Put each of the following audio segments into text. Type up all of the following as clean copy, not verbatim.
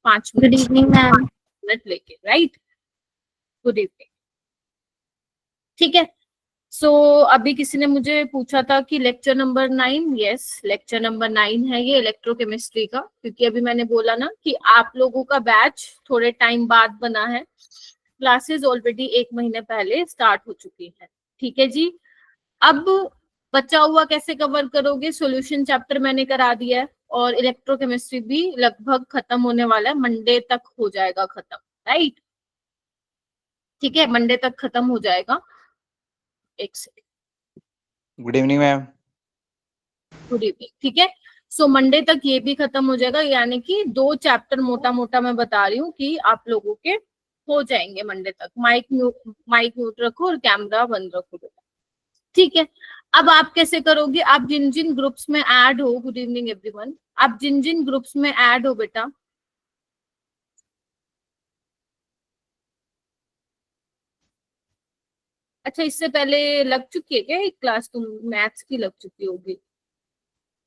5 good minute evening ma'am. लेके, right. Good evening. ठीक है। सो अभी किसी ने मुझे पूछा था कि lecture number 9, yes lecture number 9 है ये इलेक्ट्रोकेमिस्ट्री का, क्योंकि अभी मैंने बोला ना कि आप लोगों का बैच थोड़े टाइम बाद बना है, क्लासेस ऑलरेडी 1 महीने पहले स्टार्ट हो चुकी है। ठीक है जी। अब बचा हुआ कैसे कवर करोगे? सॉल्यूशन चैप्टर मैंने करा दिया है और इलेक्ट्रोकेमिस्ट्री भी लगभग खत्म होने वाला है, मंडे तक हो जाएगा खत्म, राइट। ठीक है, मंडे तक खत्म हो जाएगा। एक second. Good evening ma'am. Good evening. ठीक है, सो मंडे तक ये भी खत्म हो जाएगा, यानी कि 2 चैप्टर मोटा मोटा मैं बता रही हूँ कि आप लोगों के हो जाएंगे मंडे तक। माइक म्यूट रखो और कैमरा बंद रखो बेटा। ठीक है, अब आप कैसे करोगे? आप जिन जिन ग्रुप्स में ऐड हो, गुड इवनिंग एवरीवन, आप जिन जिन ग्रुप्स में ऐड हो बेटा, अच्छा इससे पहले लग चुकी है क्या एक क्लास? तुम मैथ्स की लग चुकी होगी।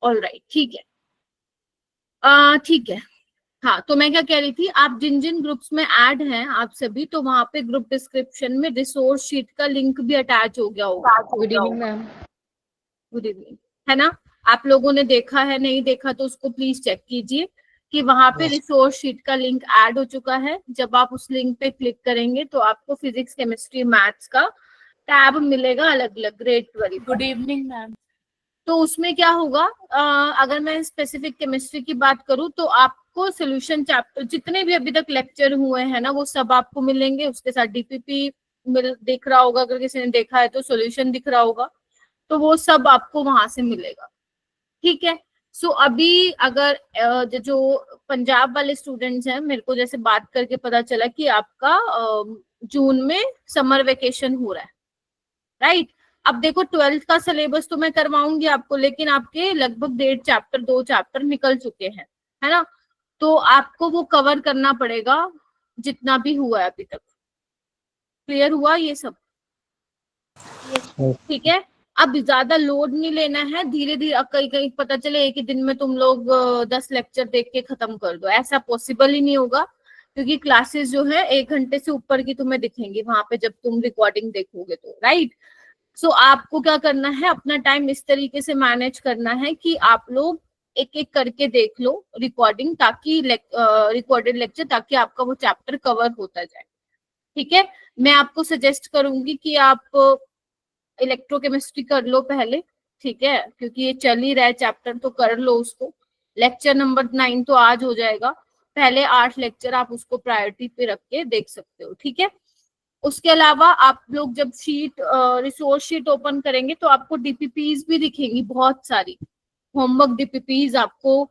ऑल राइट, ठीक है। ठीक है। हाँ, तो मैं क्या कह रही थी, आप जिन जिन ग्रुप्स में ऐड हैं आप सभी, तो वहां पे ग्रुप डिस्क्रिप्शन में रिसोर्स शीट का लिंक भी अटैच हो गया होगा। Good evening ma'am. Good evening, है ना? आप लोगों ने देखा है, नहीं देखा तो उसको प्लीज चेक कीजिए कि वहां पे रिसोर्स शीट का लिंक ऐड हो चुका है। जब आप उस लिंक पे क्लिक करेंगे तो आपको फिजिक्स, केमिस्ट्री, मैथ्स का टैब मिलेगा अलग अलग ग्रेड 12। Good evening ma'am. तो उसमें क्या होगा, अगर मैं स्पेसिफिक केमिस्ट्री की बात करूं तो आपको सोल्यूशन चैप्टर जितने भी अभी तक लेक्चर हुए हैं ना, वो सब आपको मिलेंगे। उसके साथ डीपीपी दिख रहा होगा, अगर किसी ने देखा है तो सॉल्यूशन दिख रहा होगा, तो वो सब आपको वहां से मिलेगा। ठीक है। सो अभी अगर जो पंजाब वाले स्टूडेंट्स हैं, मेरे को जैसे बात करके पता चला कि आपका जून में समर वेकेशन हो रहा है, राइट। अब देखो 12th का सिलेबस तो मैं करवाऊंगी आपको, लेकिन आपके लगभग 2 चैप्टर निकल चुके हैं, है ना? तो आपको वो कवर करना पड़ेगा जितना भी हुआ है अभी तक। क्लियर हुआ ये सब? ठीक है। अब ज्यादा लोड नहीं लेना है, धीरे धीरे। कहीं कहीं पता चले एक ही दिन में तुम लोग 10 लेक्चर देख के खत्म कर दो, ऐसा पॉसिबल ही नहीं होगा, क्योंकि क्लासेस जो है 1 घंटे से ऊपर की तुम्हें दिखेंगी वहां पे जब तुम रिकॉर्डिंग देखोगे तो, राइट। सो आपको क्या करना है, अपना टाइम इस तरीके से मैनेज करना है कि आप लोग एक एक करके देख लो रिकॉर्डिंग, ताकि रिकॉर्डेड लेक्चर, ताकि आपका वो चैप्टर कवर होता जाए। ठीक है। मैं आपको सजेस्ट करूंगी कि आप इलेक्ट्रोकेमिस्ट्री कर लो पहले, ठीक है, क्योंकि ये चल ही रहा है चैप्टर, तो कर लो उसको। लेक्चर नंबर 9 तो आज हो जाएगा, पहले 8 लेक्चर आप उसको प्रायोरिटी पे रख के देख सकते हो। ठीक है। उसके अलावा आप लोग जब रिसोर्स शीट ओपन करेंगे तो आपको डीपीपीज भी दिखेंगी, बहुत सारी होमवर्क डीपीपीज आपको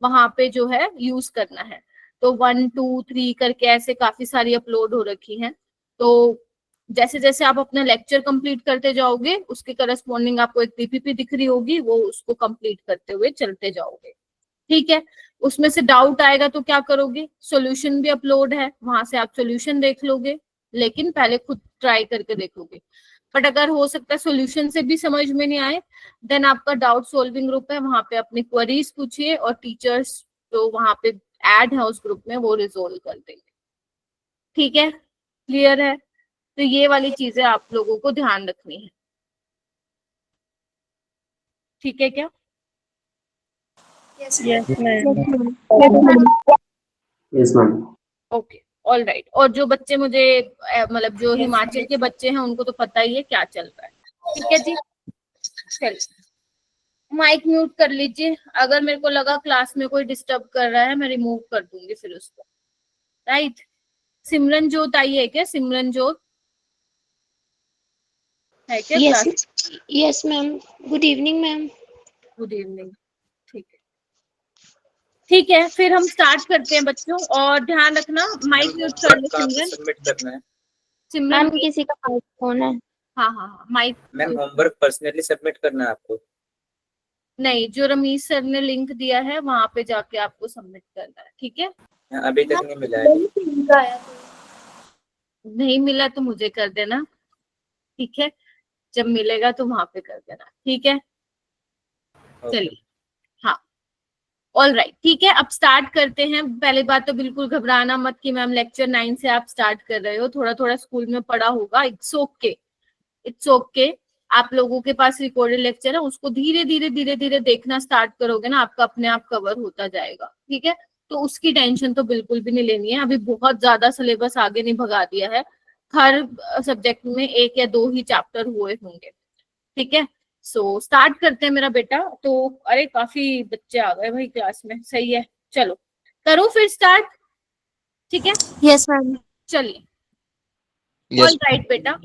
वहां पे जो है यूज करना है। तो 1 2 3 करके ऐसे काफी सारी अपलोड हो रखी हैं। तो जैसे जैसे आप अपना लेक्चर कंप्लीट करते जाओगे, उसके करस्पॉन्डिंग आपको एक डीपीपी दिख रही होगी, वो उसको कंप्लीट करते हुए चलते जाओगे। ठीक है। उसमें से डाउट आएगा तो क्या करोगे, सॉल्यूशन भी अपलोड है, वहां से आप सॉल्यूशन देख लोगे, लेकिन पहले खुद ट्राई करके देखोगे। बट अगर हो सकता है सॉल्यूशन से भी समझ में नहीं आए, देन आपका डाउट सॉल्विंग ग्रुप है, वहां पे अपनी क्वेरीज पूछिए और टीचर्स जो वहां पे ऐड है उस ग्रुप में वो रिजोल्व कर देंगे। ठीक है, क्लियर है? तो ये वाली चीजें आप लोगों को ध्यान रखनी है। ठीक है क्या? Yes ma'am. Yes ma'am. Okay, all right. और जो बच्चे मुझे मतलब जो हिमाचल के बच्चे हैं उनको तो पता ही है क्या चल रहा है। ठीक है जी, चलिए माइक म्यूट कर लीजिए। अगर मेरे को लगा क्लास में कोई डिस्टर्ब कर रहा है, मैं रिमूव कर दूंगी फिर उसको, राइट। सिमरन जोत आई है क्या? सिमरन जोत है क्या class? Yes ma'am. Good evening ma'am. Good evening. ठीक है, ठीक है, फिर हम स्टार्ट करते हैं बच्चों, और ध्यान रखना माइक म्यूट कर लो सिमरन। सबमिट करना है सिमरन मैम किसी का माइक फोन है। हाँ हाँ हाँ, mike ma'am. Homework personally submit करना है आपको। नहीं, जो रमीश सर ने लिंक दिया है वहां पे जाके आपको सबमिट करना है। ठीक है, अभी तक नहीं मिला है। नहीं मिला तो मुझे कर देना, ठीक है, जब मिलेगा तो वहां पे कर देना। ठीक है, चलिए। हाँ, ऑल राइट, ठीक है, अब स्टार्ट करते हैं। पहली बात तो बिल्कुल घबराना मत कि मैम लेक्चर 9 से आप स्टार्ट कर रहे हो, थोड़ा थोड़ा स्कूल में पढ़ा होगा, इट्स ओके, इट्स ओके। आप लोगों के पास रिकॉर्डेड लेक्चर है, उसको धीरे धीरे धीरे धीरे देखना स्टार्ट करोगे ना, आपका अपने आप कवर होता जाएगा, ठीक है। तो उसकी टेंशन तो बिल्कुल भी नहीं लेनी है, अभी बहुत ज्यादा सिलेबस आगे नहीं भगा दिया है, हर सब्जेक्ट में 1 या 2 ही चैप्टर हुए होंगे, ठीक है। सो स्टार्ट करते हैं मेरा बेटा। तो अरे काफी बच्चे आ गए भाई क्लास में, सही है, चलो करो फिर स्टार्ट, ठीक है। Yes, ma'am. चलिए, Yes. ऑल राइट बेटा।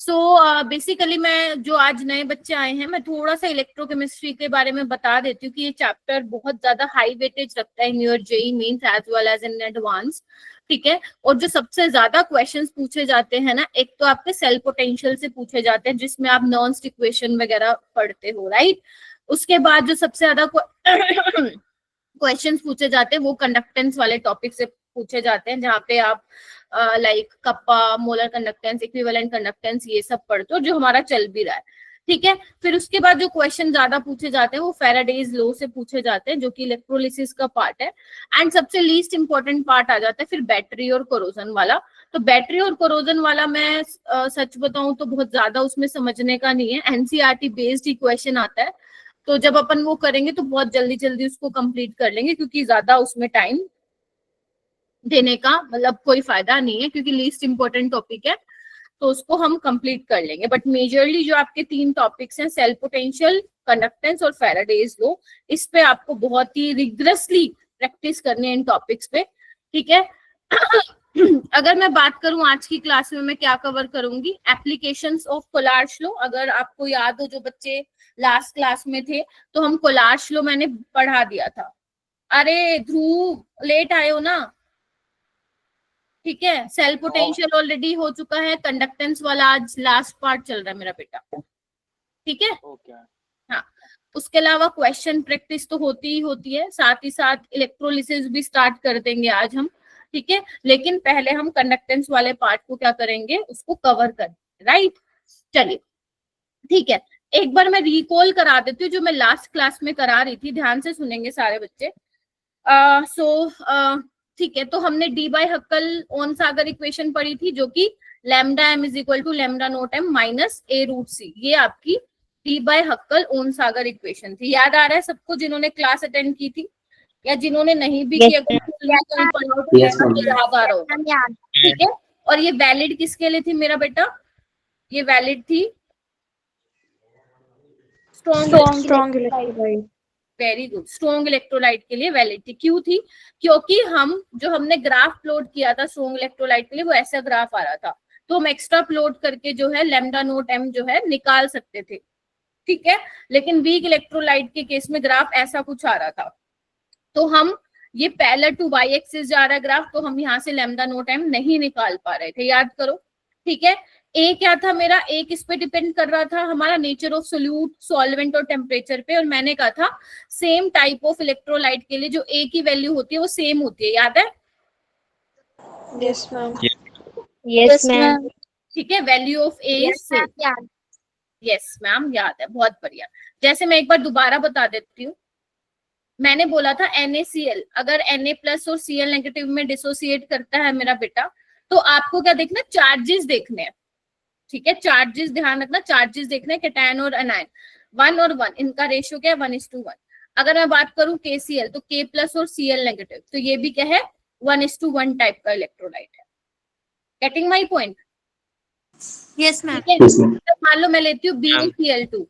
सो बेसिकली मैं जो आज नए बच्चे आए हैं, मैं थोड़ा सा इलेक्ट्रोकेमिस्ट्री के बारे में बता देती हूँ कि ये चैप्टर बहुत ज्यादा हाई वेटेज रखता है in your JEE mains as well as in advance, ठीक है। और जो सबसे ज्यादा क्वेश्चंस पूछे जाते हैं ना, एक तो आपके सेल पोटेंशियल से पूछे जाते हैं, जिसमें आप नॉन इक्वेशन वगैरह पढ़ते हो, राइट। उसके बाद जो सबसे ज्यादा क्वेश्चंस पूछे जाते हैं वो कंडक्टेंस वाले टॉपिक से पूछे जाते हैं, जहाँ पे आप like kappa, molar conductance, equivalent conductance, ये सब पढ़ते हो, जो हमारा चल भी रहा है, ठीक है। फिर उसके बाद जो क्वेश्चन ज्यादा पूछे जाते हैं वो फेराडेज लॉ से पूछे जाते हैं, जो कि इलेक्ट्रोलिसिस का पार्ट है। एंड सबसे लीस्ट इंपॉर्टेंट पार्ट आ जाता है फिर बैटरी और कोरोजन वाला। तो बैटरी और कोरोजन वाला मैं सच बताऊं तो बहुत ज्यादा उसमें समझने का नहीं है, एनसीईआरटी बेस्ड ही क्वेश्चन आता है, तो जब अपन वो करेंगे तो बहुत जल्दी जल्दी उसको कंप्लीट कर लेंगे, क्योंकि ज्यादा उसमें टाइम देने का मतलब कोई फायदा नहीं है, क्योंकि लीस्ट इंपॉर्टेंट टॉपिक है, तो उसको हम कंप्लीट कर लेंगे। बट मेजरली जो आपके 3 टॉपिक्स हैं, सेल पोटेंशियल, कंडक्टेंस और फेराडेज लॉ, इस पे आपको बहुत ही रिग्रेसली प्रैक्टिस करनी है इन टॉपिक्स पे, ठीक है। अगर मैं बात करूं आज की क्लास में मैं क्या कवर करूंगी, एप्लीकेशंस ऑफ कोलार्श लॉ। अगर आपको याद हो, जो बच्चे लास्ट क्लास में थे, तो हम कोलार्श लॉ मैंने पढ़ा दिया था। अरे ध्रुव लेट आए हो ना, ठीक है। सेल पोटेंशियल ऑलरेडी हो चुका है, कंडक्टेंस वाला आज लास्ट पार्ट चल रहा है मेरा बेटा, ठीक है। हाँ, उसके अलावा क्वेश्चन प्रैक्टिस तो होती ही होती है, साथ ही साथ इलेक्ट्रोलिसिस भी स्टार्ट कर देंगे आज हम, ठीक है। लेकिन पहले हम कंडक्टेंस वाले पार्ट को क्या करेंगे, उसको कवर करेंगे, राइट। चलिए, ठीक है, एक बार मैं रिकॉल करा देती हूँ जो मैं लास्ट क्लास में करा रही थी, ध्यान से सुनेंगे सारे बच्चे। ठीक है, तो हमने Debye Huckel Onsager equation पढ़ी थी, जो कि lambda m is equal to lambda naught m minus a root c, ये आपकी Debye Huckel Onsager equation थी। याद आ रहा है सबको जिन्होंने क्लास अटेंड की थी, या जिन्होंने नहीं भी किया, याद आ रहा होगा, ठीक है। और ये वैलिड किसके लिए थी मेरा बेटा, ये वैलिड थी strong electrolyte, very good, strong electrolyte के लिए वैलिड थी। क्यों थी, क्योंकि हमने ग्राफ प्लॉट किया था स्ट्रॉन्ग इलेक्ट्रोलाइट के लिए, वो ऐसा ग्राफ आ रहा था, तो हम एक्स्ट्रा प्लॉट करके जो है लैम्डा नोट एम जो है निकाल सकते थे, ठीक है। लेकिन वीक इलेक्ट्रोलाइट के केस में ग्राफ ऐसा कुछ आ रहा था, तो हम ये पैरेलल टू वाई एक्सिस जा रहा है ग्राफ, तो हम यहाँ से लैम्डा नोट एम नहीं निकाल पा रहे थे, याद करो, ठीक है। ए क्या था मेरा, ए किस पे डिपेंड कर रहा था, हमारा नेचर ऑफ सोल्यूट, सॉल्वेंट और टेम्परेचर पे। और मैंने कहा था सेम टाइप ऑफ इलेक्ट्रोलाइट के लिए जो ए की वैल्यू होती है वो सेम होती है, याद है। Yes, ma'am. Yes, ma'am. ठीक है, value of A, yes ma'am, याद है, बहुत बढ़िया। जैसे मैं एक बार दोबारा बता देती हूँ, मैंने बोला था NaCl अगर Na प्लस और Cl नेगेटिव में डिसोसिएट करता है मेरा बेटा, तो आपको क्या देखना, चार्जेस देखने हैं, ठीक है। चार्जेस ध्यान रखना, चार्जेस देखने, कैटायन और एनायन, 1 और 1, इनका रेशियो क्या है, 1:1। अगर मैं बात करूं KCl, तो K प्लस और Cl नेगेटिव, तो ये भी क्या है, 1:1 टाइप का इलेक्ट्रोलाइट है। Getting my point? Yes, ma'am. मान लो मैं लेती हूँ BaCl2,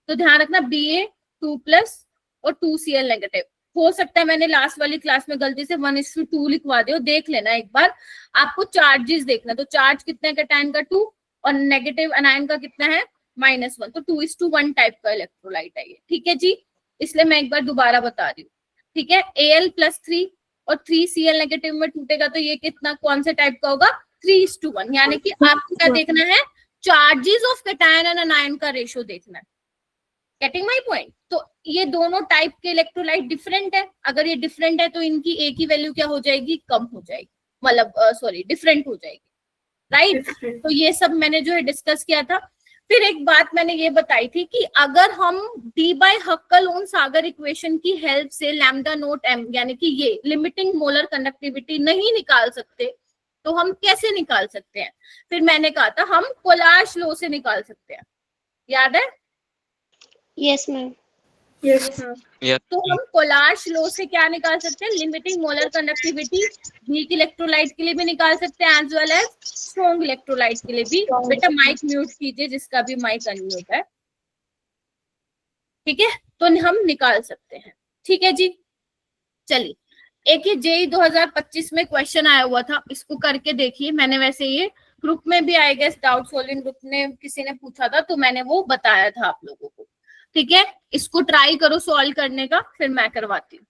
तो ध्यान रखना Ba2 प्लस और 2Cl नेगेटिव। हो सकता है मैंने लास्ट वाली क्लास में गलती से 1:2 लिखवा दे, देख लेना एक बार, आपको चार्जेस देखना, तो चार्ज कितना है कैटायन का 2 और नेगेटिव एनायन का कितना है -1, तो 2:1 टाइप का इलेक्ट्रोलाइट है ये, ठीक है जी। इसलिए मैं एक बार दोबारा बता रही हूँ, ठीक है। Al+3 और 3Cl नेगेटिव में टूटेगा, तो ये कितना, कौन से टाइप का होगा, 3:1, यानी कि आपको क्या देखना है, charges of cation and anion का रेशियो देखना है। Getting my point? तो ये दोनों टाइप के इलेक्ट्रोलाइट डिफरेंट है, अगर ये डिफरेंट है तो इनकी ए की वैल्यू क्या हो जाएगी, कम हो जाएगी, मतलब सॉरी डिफरेंट हो जाएगी, राइट। तो ये सब मैंने जो है डिस्कस किया था। फिर एक बात मैंने ये बताई थी कि अगर हम डी बाय हक्कल-ओन सागर इक्वेशन की हेल्प से लैम्डा नोट एम यानी कि ये लिमिटिंग मोलर कंडक्टिविटी नहीं निकाल सकते तो हम कैसे निकाल सकते हैं? फिर मैंने कहा था हम कोलाश लॉ से निकाल सकते हैं, याद है? Yes, ma'am. तो हम कोलाश लॉ से क्या निकाल सकते हैं? Limiting molar conductivity weak electrolyte के लिए भी निकाल सकते हैं as well as strong electrolyte के लिए भी। बेटा माइक म्यूट कीजिए जिसका भी माइक अनम्यूट है, ठीक है? तो हम निकाल सकते हैं, ठीक है जी। चलिए, एक ये जेई 2025 में क्वेश्चन आया हुआ था, इसको करके देखिए। मैंने वैसे ये ग्रुप में भी I guess doubt solving group ने किसी ने पूछा था तो मैंने वो बताया था आप लोगों को, ठीक है? इसको ट्राई करो सॉल्व करने का, फिर मैं करवाती हूँ।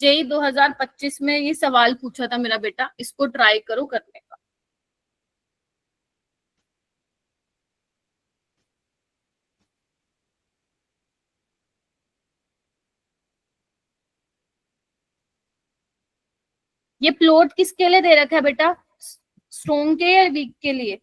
जेई 2025 में ये सवाल पूछा था मेरा बेटा, इसको ट्राई करो करने का। ये प्लॉट किसके लिए दे रखा है बेटा? स्ट्रॉन्ग के या वीक के लिए?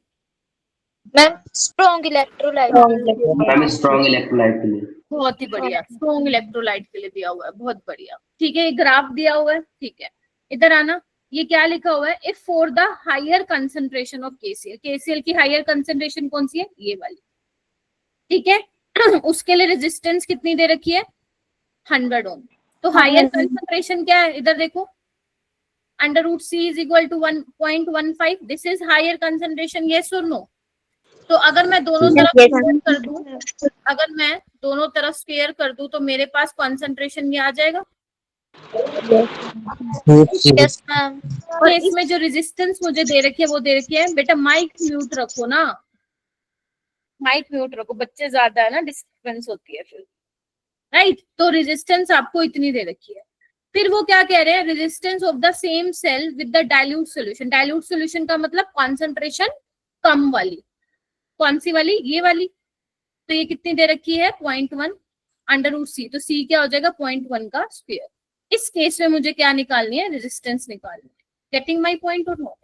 Ma'am strong electrolyte. Ma'am strong electrolyte के लिए। बहुत ही बढ़िया, स्ट्रॉन्ग इलेक्ट्रोलाइट के लिए दिया हुआ है, बहुत बढ़िया, ठीक है। ये ग्राफ दिया हुआ है, ठीक है। इधर आना, ये क्या लिखा हुआ है? If for the higher concentration of KCl, KCl की हायर कंसंट्रेशन कौन सी है? ये वाली, ठीक है। उसके लिए रेजिस्टेंस कितनी दे रखी है? 100 ओम। तो हायर कंसंट्रेशन क्या है? इधर देखो, under root c is equal to 1.15। This is higher concentration, yes और नो? तो अगर मैं दोनों तरफ स्क्वायर कर दूं, अगर मैं दोनों तरफ स्क्वायर कर दूं तो मेरे पास कंसंट्रेशन ये आ जाएगा। Yes ma'am. और इसमें जो रेजिस्टेंस मुझे दे रखी है वो दे रखी है, बेटा माइक म्यूट रखो ना, माइक म्यूट रखो, बच्चे ज्यादा है ना, डिस्टर्बेंस होती है फिर, राइट? तो रेजिस्टेंस आपको इतनी दे रखी है। फिर वो क्या कह रहे हैं? Resistance of the same cell with the dilute solution. Dilute solution का मतलब कॉन्सेंट्रेशन कम वाली, कौन सी वाली? ये वाली। तो ये कितनी दे रखी है? 0.1 अंडर रूट सी। तो सी क्या हो जाएगा? 0.1 का स्क्वायर। इस केस में मुझे क्या निकालनी है? रेजिस्टेंस निकालनी है। गेटिंग माय पॉइंट और नॉट?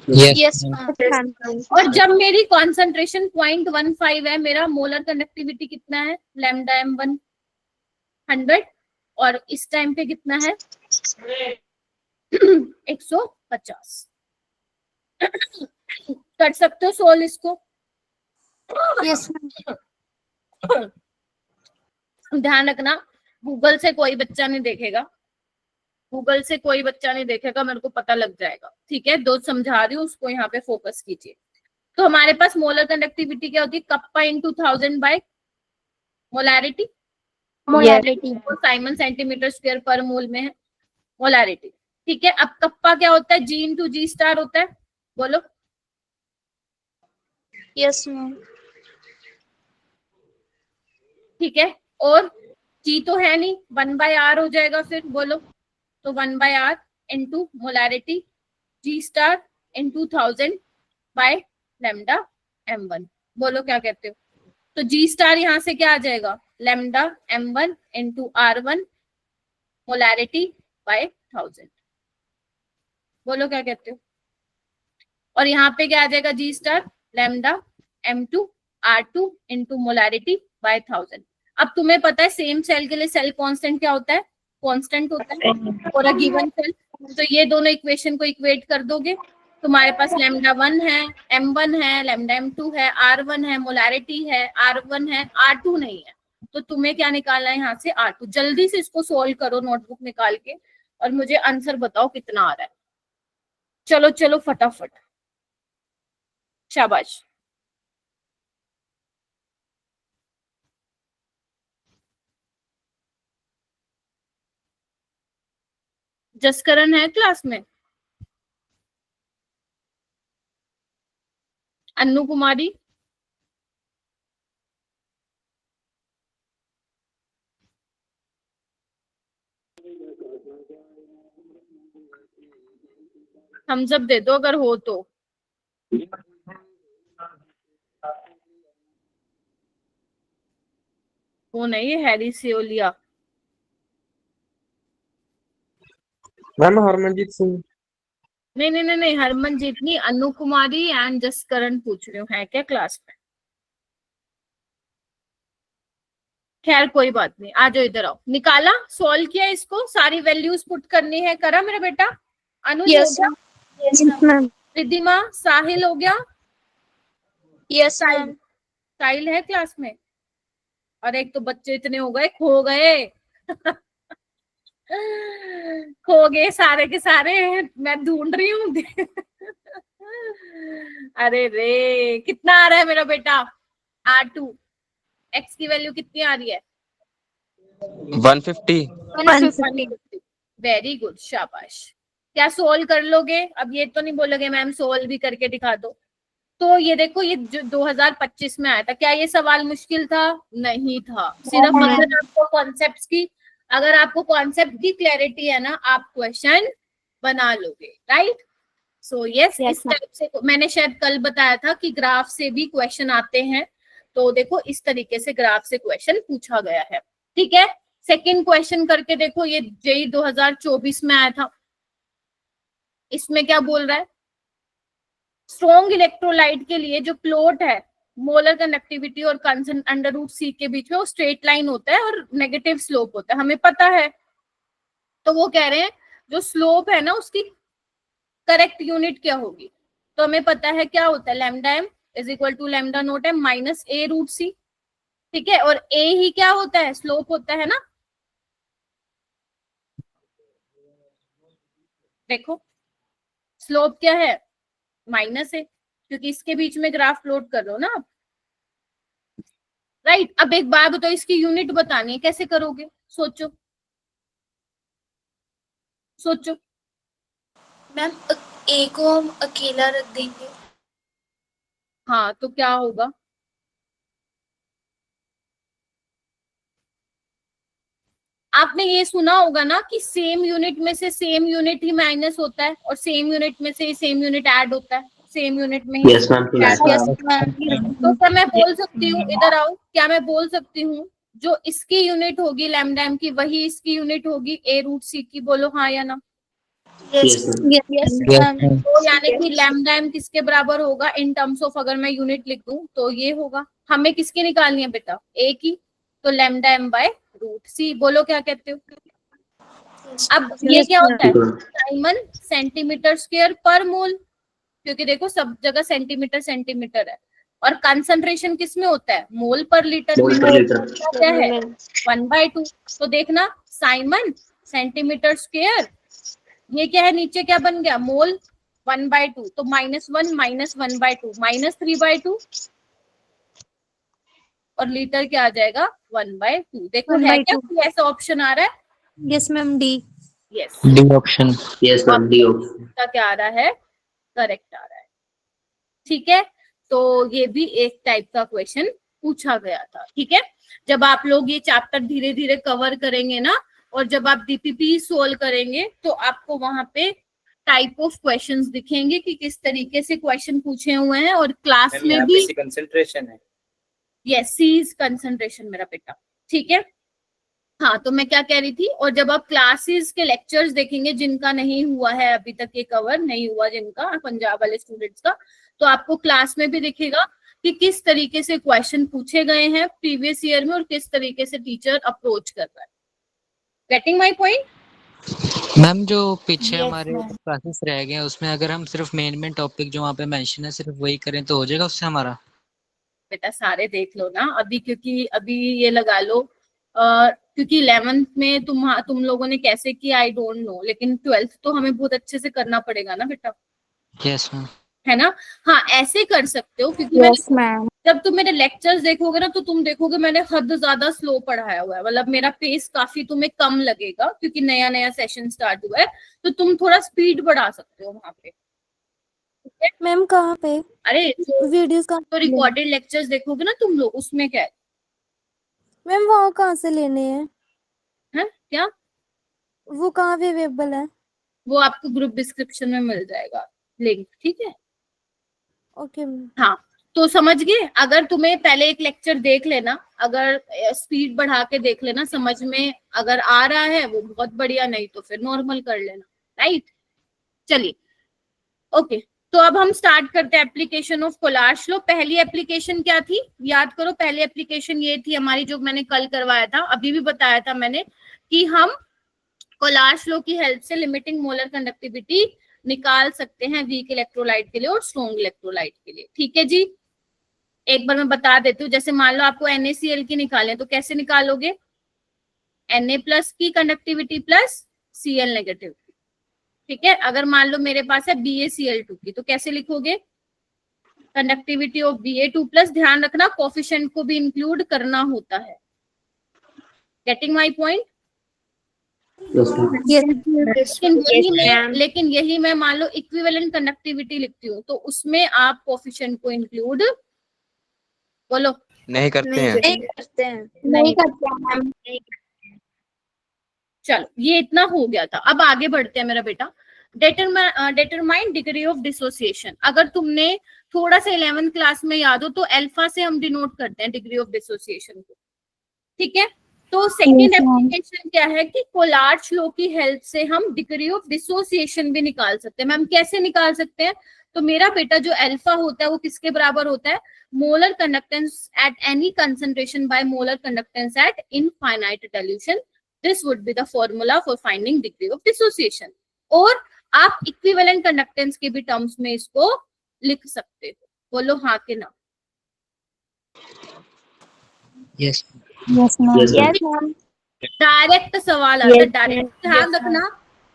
Yes ma'am. और जब मेरी कॉन्सेंट्रेशन 0.15 है, मेरा मोलर कंडक्टिविटी कितना है? लैम्डा m1 100, और इस टाइम पे कितना है? 150। कर सकते हो सोल्व इसको? Yes ma'am. ध्यान रखना, गूगल से कोई बच्चा नहीं देखेगा, गूगल से कोई बच्चा नहीं देखेगा, मेरे को पता लग जाएगा, ठीक है? दो समझा रही हूँ, उसको यहाँ पे फोकस कीजिए। तो हमारे पास मोलर कंडक्टिविटी क्या होती है? Kappa into 1000 by molarity. Molarity. Siemens centimetre square पर मोल में है मोलैरिटी, ठीक है? अब कप्पा क्या होता है? जी इंटू जी स्टार होता है, बोलो। Yes ma'am. ठीक है, और जी तो है नहीं, 1/r हो जाएगा फिर, बोलो। तो 1/r into molarity g star into 1000 by lambda m1। बोलो क्या कहते हो? तो जी स्टार यहाँ से क्या आ जाएगा? Lambda m1 into r1 molarity by 1000। बोलो क्या कहते हो? और यहाँ पे क्या आ जाएगा? G star lambda m2 r2 into molarity by 1000। अब तुम्हें पता है सेम सेल के लिए सेल कांस्टेंट क्या होता है? कांस्टेंट होता है और अ गिवन सेल। तो ये दोनों इक्वेशन को इक्वेट कर दोगे, तुम्हारे पास लैम्डा 1 है, m1 है, लैम्डा m2 है, r1 है, मोलैरिटी है, r1 है, r2 नहीं है। तो तुम्हें क्या निकालना है यहाँ से? r2। जल्दी से इसको सोल्व करो नोटबुक निकाल के और मुझे आंसर बताओ कितना आ रहा है। चलो चलो फटाफट, शाबाश। जसकरण है क्लास में? अन्नू कुमारी? थम्स अप दे दो अगर हो तो। वो नहीं है हैरी सियोलिया। मैम हरमनजीत सिंह। नहीं नहीं नहीं नहीं, हरमनजीत नहीं, अनु कुमारी एंड जसकरण पूछ रही हूँ, है क्या क्लास में? खैर कोई बात नहीं, आ जाओ इधर आओ। निकाला, सॉल्व किया इसको, सारी वैल्यूज पुट करनी है, करा मेरा बेटा? अनुज हो यस गया? Yes ma'am. रिद्धिमा, साहिल हो गया? Yes ma'am. साहिल है क्लास में? और एक तो बच्चे इतने हो गए, खो गए खो गए सारे के सारे, मैं ढूंढ रही हूँ अरे रे, कितना आ रहा है मेरा बेटा? R2 x की वैल्यू कितनी आ रही है? 150। वेरी गुड, शाबाश। क्या सोल्व कर लोगे? अब ये तो नहीं बोलोगे मैम सोल्व भी करके दिखा दो। तो ये देखो, ये जो 2025 में आया था, क्या ये सवाल मुश्किल था? नहीं था। सिर्फ अगर आपको कॉन्सेप्ट्स की, अगर आपको कॉन्सेप्ट की क्लैरिटी है ना, आप क्वेश्चन बना लोगे, राइट? सो यस, इस टाइप से मैंने शायद कल बताया था कि ग्राफ से भी क्वेश्चन आते हैं। तो देखो इस तरीके से ग्राफ से क्वेश्चन पूछा गया है, ठीक है। सेकंड क्वेश्चन करके देखो, ये जेई 2024 में आया था। इसमें क्या बोल रहा है? स्ट्रॉन्ग इलेक्ट्रोलाइट के लिए जो प्लॉट है मोलर कंडक्टिविटी और कंसंट अंडर रूट सी के बीच में, वो स्ट्रेट लाइन होता है और नेगेटिव स्लोप होता है, हमें पता है। तो वो कह रहे हैं जो स्लोप है ना, उसकी करेक्ट यूनिट क्या होगी? तो हमें पता है क्या होता है, lambda m is equal to lambda naught m minus a root c, ठीक है। और ए ही क्या होता है? स्लोप होता है ना। देखो स्लोप क्या है? माइनस है, क्योंकि इसके बीच में ग्राफ प्लॉट कर रहे हो ना आप, राइट। अब एक बात बताओ, इसकी यूनिट बतानी है, कैसे करोगे? सोचो सोचो। मैम ए को हम अकेला रख देंगे। हाँ तो क्या होगा? आपने ये सुना होगा ना कि सेम यूनिट में से सेम यूनिट ही माइनस होता है और सेम यूनिट में से सेम यूनिट ऐड होता है, सेम यूनिट में ही Yes, ma'am. Yes ma'am. तो क्या मैं बोल सकती हूँ, इधर आओ, क्या मैं बोल सकती हूँ जो इसकी यूनिट होगी लैम्डा एम की, वही इसकी यूनिट होगी ए रूट सी की? बोलो हाँ या ना। Yes yes ma'am. तो यानी कि लैम्डा एम किसके बराबर होगा इन टर्म्स ऑफ, अगर मैं यूनिट लिख दूं तो ये होगा। हमें किसकी निकालनी है बेटा? ए की। तो लैम्डा एम बाय रूट सी। बोलो क्या कहते हो? अब ये क्या होता है? साइमन सेंटीमीटर स्क्वायर पर मोल, क्योंकि देखो सब जगह सेंटीमीटर सेंटीमीटर है। और कंसंट्रेशन किस में होता है? मोल पर लीटर में। Mole per liter. क्या है? 1/2। तो देखना, साइमन सेंटीमीटर स्क्वायर, ये क्या है नीचे, क्या बन गया? मोल 1/2। तो -1 माइनस 1/2 माइनस 3/2, और लीटर क्या आ जाएगा? 1/2। देखो है क्या कोई ऐसा ऑप्शन आ रहा है? Yes ma'am, D. Yes, D option. Yes, ma'am. D option. का क्या आ रहा है? करेक्ट आ रहा है, ठीक है। तो ये भी एक टाइप का क्वेश्चन पूछा गया था, ठीक है। जब आप लोग ये चैप्टर धीरे धीरे कवर करेंगे ना, और जब आप डीपीपी सोल्व करेंगे, तो आपको वहां पे टाइप ऑफ क्वेश्चंस दिखेंगे कि किस तरीके से क्वेश्चन पूछे हुए हैं। और क्लास मैम में यहाँ भी पे कंसंट्रेशन है। यस, सी इज कंसंट्रेशन मेरा बेटा, ठीक है। हाँ तो मैं क्या कह रही थी, और जब आप क्लासेस के लेक्चर्स देखेंगे, जिनका नहीं हुआ है अभी तक, ये कवर नहीं हुआ जिनका, पंजाब वाले स्टूडेंट्स का, तो आपको क्लास में भी दिखेगा कि किस तरीके से क्वेश्चन पूछे गए हैं प्रीवियस ईयर में और किस तरीके से टीचर अप्रोच कर रहा है। Getting my point? मैम जो पीछे हमारे क्लासेस रह गए हैं उसमें अगर हम सिर्फ मेन टॉपिक जो वहाँ पे मेंशन है सिर्फ वही करें तो हो जाएगा उससे हमारा? बेटा सारे देख लो ना अभी, क्योंकि अभी ये लगा लो, क्योंकि 11th में तुम लोगों ने कैसे किया आई डोंट नो, लेकिन 12th तो हमें बहुत अच्छे से करना पड़ेगा ना बेटा, यस मैम। है ना। हाँ ऐसे कर सकते हो, क्योंकि यस मैम। जब तुम मेरे लेक्चर्स देखोगे ना, तो तुम देखोगे मैंने हद ज्यादा स्लो पढ़ाया हुआ है, मतलब मेरा पेस काफी तुम्हें कम लगेगा, क्योंकि नया नया सेशन स्टार्ट हुआ है। तो तुम थोड़ा स्पीड बढ़ा सकते हो वहां पे। मैम कहाँ पे? अरे वीडियोस कहाँ? तो रिकॉर्डेड लेक्चर्स देखोगे ना तुम लोग, उसमें क्या है? मैम वहाँ कहाँ से लेने हैं? क्या? वो कहाँ पे अवेलेबल है? वो आपको ग्रुप डिस्क्रिप्शन में मिल जाएगा लिंक, ठीक है। Okay ma'am. हाँ तो समझ गए। अगर तुम्हें पहले एक लेक्चर देख लेना, अगर स्पीड बढ़ा के देख लेना, समझ में अगर आ रहा है वो बहुत बढ़िया, नहीं तो फिर नॉर्मल कर लेना, राइट। चलिए ओके, तो अब हम स्टार्ट करते हैं एप्लीकेशन ऑफ कोलार्श लॉ। पहली एप्लीकेशन क्या थी, याद करो। पहली एप्लीकेशन ये थी हमारी, जो मैंने कल करवाया था, अभी भी बताया था मैंने, कि हम कोलार्श लॉ की हेल्प से लिमिटिंग मोलर कंडक्टिविटी निकाल सकते हैं वीक इलेक्ट्रोलाइट के लिए और स्ट्रॉन्ग इलेक्ट्रोलाइट के लिए। ठीक है जी, एक बार मैं बता देती हूँ। जैसे मान लो आपको NaCl की निकालें, तो कैसे निकालोगे? Na+ की कंडक्टिविटी प्लस Cl नेगेटिव, ठीक है। अगर मान लो मेरे पास है BaCl2 की, तो कैसे लिखोगे? Conductivity of Ba2+। ध्यान रखना कोफिशिएंट को भी इंक्लूड करना होता है। Getting my point? लेकिन यही मैं मान लो इक्विवेलेंट कंडक्टिविटी लिखती हूँ, तो उसमें आप कोफिशिएंट को इंक्लूड, बोलो, नहीं करते हैं। नहीं करते। चलो, ये इतना हो गया था। अब आगे बढ़ते हैं मेरा बेटा। Determine degree of dissociation. अगर तुमने थोड़ा सा 11th क्लास में याद हो, तो अल्फा से हम डिनोट करते हैं डिग्री ऑफ डिसोसिएशन को, ठीक है। तो सेकेंड एप्लीकेशन क्या है कि कोलार्श लॉ की हेल्प से हम डिग्री ऑफ डिसोसिएशन भी निकाल सकते हैं। मैम कैसे निकाल सकते हैं? तो मेरा बेटा जो अल्फा होता है वो किसके बराबर होता है? Molar conductance at any concentration by molar conductance eight infinite dilution. This would be the formula for finding degree of dissociation. और आप इक्विवेलेंट कंडक्टेंस के भी टर्म्स में इसको लिख सकते हो। बोलो हाँ के ना। Yes ma'am. डायरेक्ट सवाल आता है, डायरेक्ट। ध्यान रखना,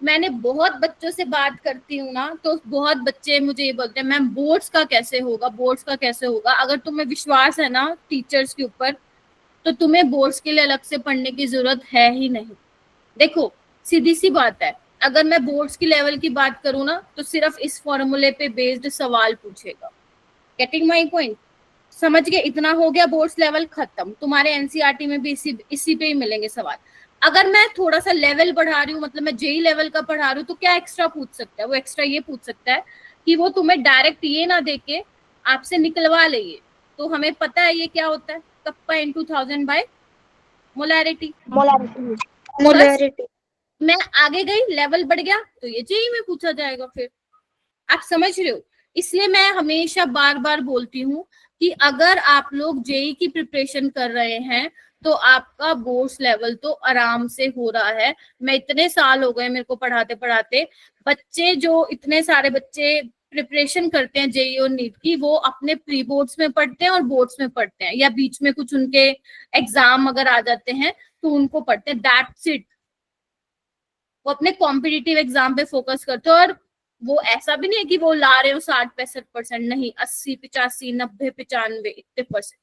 मैंने बहुत बच्चों से बात करती हूँ ना, तो बहुत बच्चे मुझे ये बोलते हैं, मैम बोर्ड्स का कैसे होगा, बोर्ड्स का कैसे होगा। अगर तुम्हें विश्वास है ना टीचर्स के ऊपर, तो तुम्हें बोर्ड्स के लिए अलग से पढ़ने की जरूरत है ही नहीं। देखो सीधी सी बात है, अगर मैं बोर्ड्स की लेवल की बात करूँ ना, तो सिर्फ इस फॉर्मूले पे बेस्ड सवाल पूछेगा। Getting my point? समझ गए? इतना हो गया, बोर्ड्स लेवल खत्म। तुम्हारे एनसीईआरटी में भी इसी पे ही मिलेंगे सवाल। अगर मैं थोड़ा सा लेवल बढ़ा रही हूँ, मतलब मैं जेई लेवल का पढ़ा रही हूँ, तो क्या एक्स्ट्रा पूछ सकता है? वो एक्स्ट्रा ये पूछ सकता है कि वो तुम्हें डायरेक्ट ये ना देके आपसे निकलवा ले। ये तो हमें पता है ये क्या होता है, कप्पा × 1000 बाय मोलैरिटी। मैं आगे गई, लेवल बढ़ गया, तो ये जेई में पूछा जाएगा फिर। आप समझ रहे हो? इसलिए मैं हमेशा बार बार बोलती हूँ कि अगर आप लोग जेई की प्रिपरेशन कर रहे हैं, तो आपका बोर्ड्स लेवल तो आराम से हो रहा है। मैं इतने साल हो गए मेरे को पढ़ाते पढ़ाते, बच्चे जो इतने सारे बच्चे प्रिपरेशन करते हैं जेई और नीट की, वो अपने प्री बोर्ड्स में पढ़ते हैं और बोर्ड्स में पढ़ते हैं, या बीच में कुछ उनके एग्जाम अगर आ जाते हैं तो उनको पढ़ते हैं। That's it. वो अपने कॉम्पिटिटिव एग्जाम पे फोकस करते हैं। और वो ऐसा भी नहीं है कि वो ला रहे हो 60-65%, नहीं, 80-85-90-95 इतने %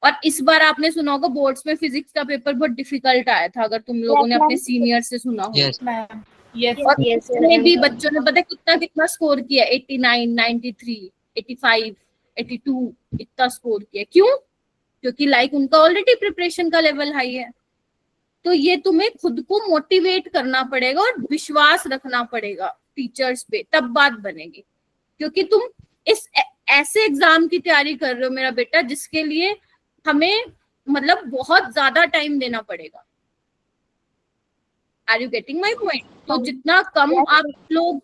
और इस बार आपने सुना होगा बोर्ड्स में फिजिक्स का पेपर बहुत डिफिकल्ट आया था, अगर तुम लोगों ने अपने सीनियर से सुना हो। और इसमें भी बच्चों ने पता है कितना स्कोर किया? 89, 93, 85, 82 इतना स्कोर किया। क्यों? क्योंकि लाइक उनका ऑलरेडी प्रिपरेशन का लेवल हाई है। तो ये तुम्हें खुद को मोटिवेट करना पड़ेगा और विश्वास रखना पड़ेगा टीचर्स पे, तब बात बनेगी। क्योंकि तुम इस ऐसे एग्जाम की तैयारी कर रहे हो मेरा बेटा, जिसके लिए हमें मतलब बहुत ज्यादा टाइम देना पड़ेगा। Are you getting my point? तो जितना कम आप लोग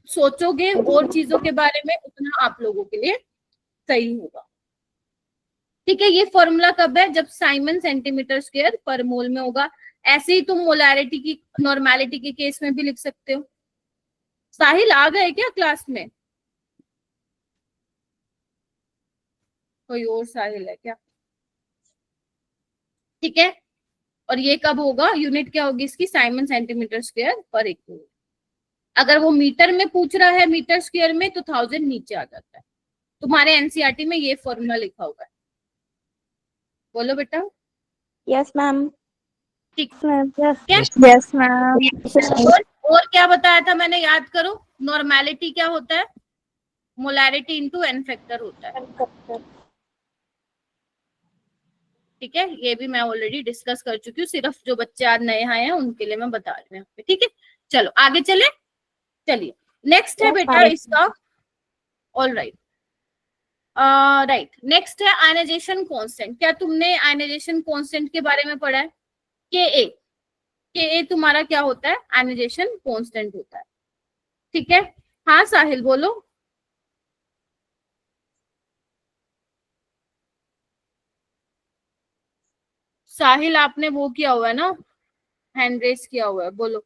सोचोगे और चीजों के बारे में, उतना आप लोगों के लिए सही होगा। ठीक है, ये फॉर्मूला कब है? जब साइमन सेंटीमीटर स्क्वायर पर मोल में होगा। ऐसे ही तुम मोलैरिटी की, नॉर्मेलिटी के केस में भी लिख सकते हो। साहिल आ गए क्या क्लास में? कोई और साहिल है क्या? ठीक है, और ये कब होगा? यूनिट क्या होगी इसकी? साइमन सेंटीमीटर स्क्वायर पर एक। अगर वो मीटर में पूछ रहा है, मीटर स्क्वायर में, तो 1000 नीचे आ जाता है। तुम्हारे एनसीईआरटी में ये फॉर्मूला लिखा होगा। बोलो बेटा। Yes ma'am. ठीक है। Yes ma'am. और क्या बताया था मैंने, याद करो। नॉर्मेलिटी क्या होता है? मोलैरिटी इंटू एन फैक्टर होता है। ठीक है, ये भी मैं ऑलरेडी डिस्कस कर चुकी हूँ। सिर्फ जो बच्चे आज नए आए हैं उनके लिए मैं बता रही हूँ। ठीक है, चलो आगे चले। चलिए, नेक्स्ट है बेटा इसका। ऑल राइट, राइट, नेक्स्ट है आयनाइजेशन कांस्टेंट। क्या तुमने आयनाइजेशन कांस्टेंट के बारे में पढ़ा है? के ए तुम्हारा क्या होता है? आयनाइजेशन कांस्टेंट होता है। ठीक है, हाँ साहिल बोलो। साहिल आपने वो किया हुआ है ना, हैंड रेस किया हुआ है, बोलो।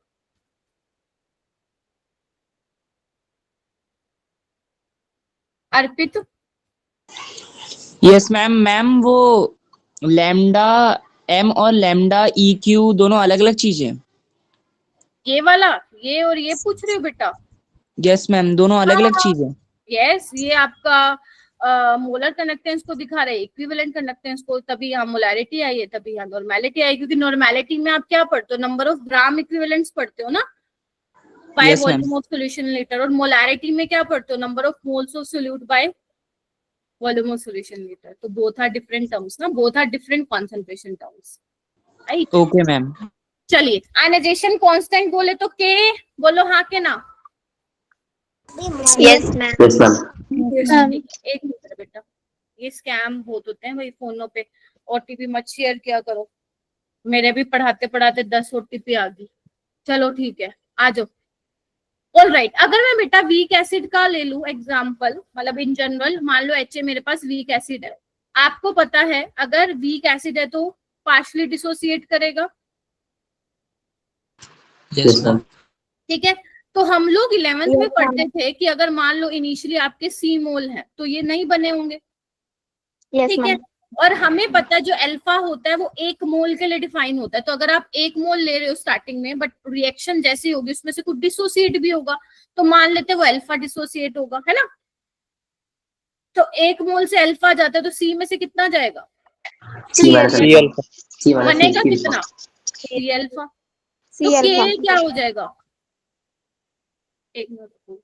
अर्पित। Yes ma'am. मैम वो लैम्डा एम और लैम्डा ई क्यू दोनों अलग अलग चीजें हैं। ये वाला, ये और ये पूछ रहे हो बेटा? यस मैम, दोनों अलग अलग चीजें। यस, ये आपका मोलर कंडक्टेंस को दिखा रहे हैं, इक्विवेलेंट कंडक्टेंस को, तभी यहाँ मोलैरिटी आई है, तभी यहाँ नॉर्मेलिटी आई, क्योंकि नॉर्मेलिटी में आप क्या पढ़ते हो, नंबर ऑफ ग्राम इक्विवेलेंट्स पढ़ते हो ना, by Yes, ma'am. Volume of solution litre. और मोलैरिटी में क्या पढ़ते हो, number of moles of solute by volume of solution litre. तो बोथ आर डिफरेंट टर्म्स ना, both are different concentration terms, right? Okay ma'am. चलिए, आयनाइजेशन कांस्टेंट बोले तो के, बोलो हाँ के ना। Yes ma'am. Yes, ma'am. एक मिनट बेटा, ये स्कैम बहुत होते हैं भाई फोनों पे, ओटीपी मत शेयर किया करो। मेरे भी पढ़ाते पढ़ाते 10 ओटीपी आ गई। चलो ठीक है, आ जाओ। ऑल राइट, अगर मैं बेटा वीक एसिड का ले लूं एग्जांपल, मतलब इन जनरल मान लो HA मेरे पास वीक एसिड है। आपको पता है अगर वीक एसिड है तो पार्शली डिसोसिएट करेगा, Yes, ma'am. ठीक है? तो हम लोग 11th में पढ़ते थे कि अगर मान लो इनिशियली आपके C मोल है तो ये नहीं बने होंगे, ठीक है? और हमें पता है जो अल्फा होता है वो 1 मोल के लिए डिफाइन होता है। तो अगर आप 1 मोल ले रहे हो स्टार्टिंग में, बट रिएक्शन जैसी होगी उसमें से कुछ डिसोसिएट भी होगा, तो मान लेते हैं वो अल्फा डिसोसिएट होगा, है ना? तो 1 मोल से अल्फा जाता है तो C में से कितना जाएगा? C minus सी alpha. अल्फा। C minus बनेगा C कितना? C alpha. तो K क्या हो जाएगा? एक मिनट,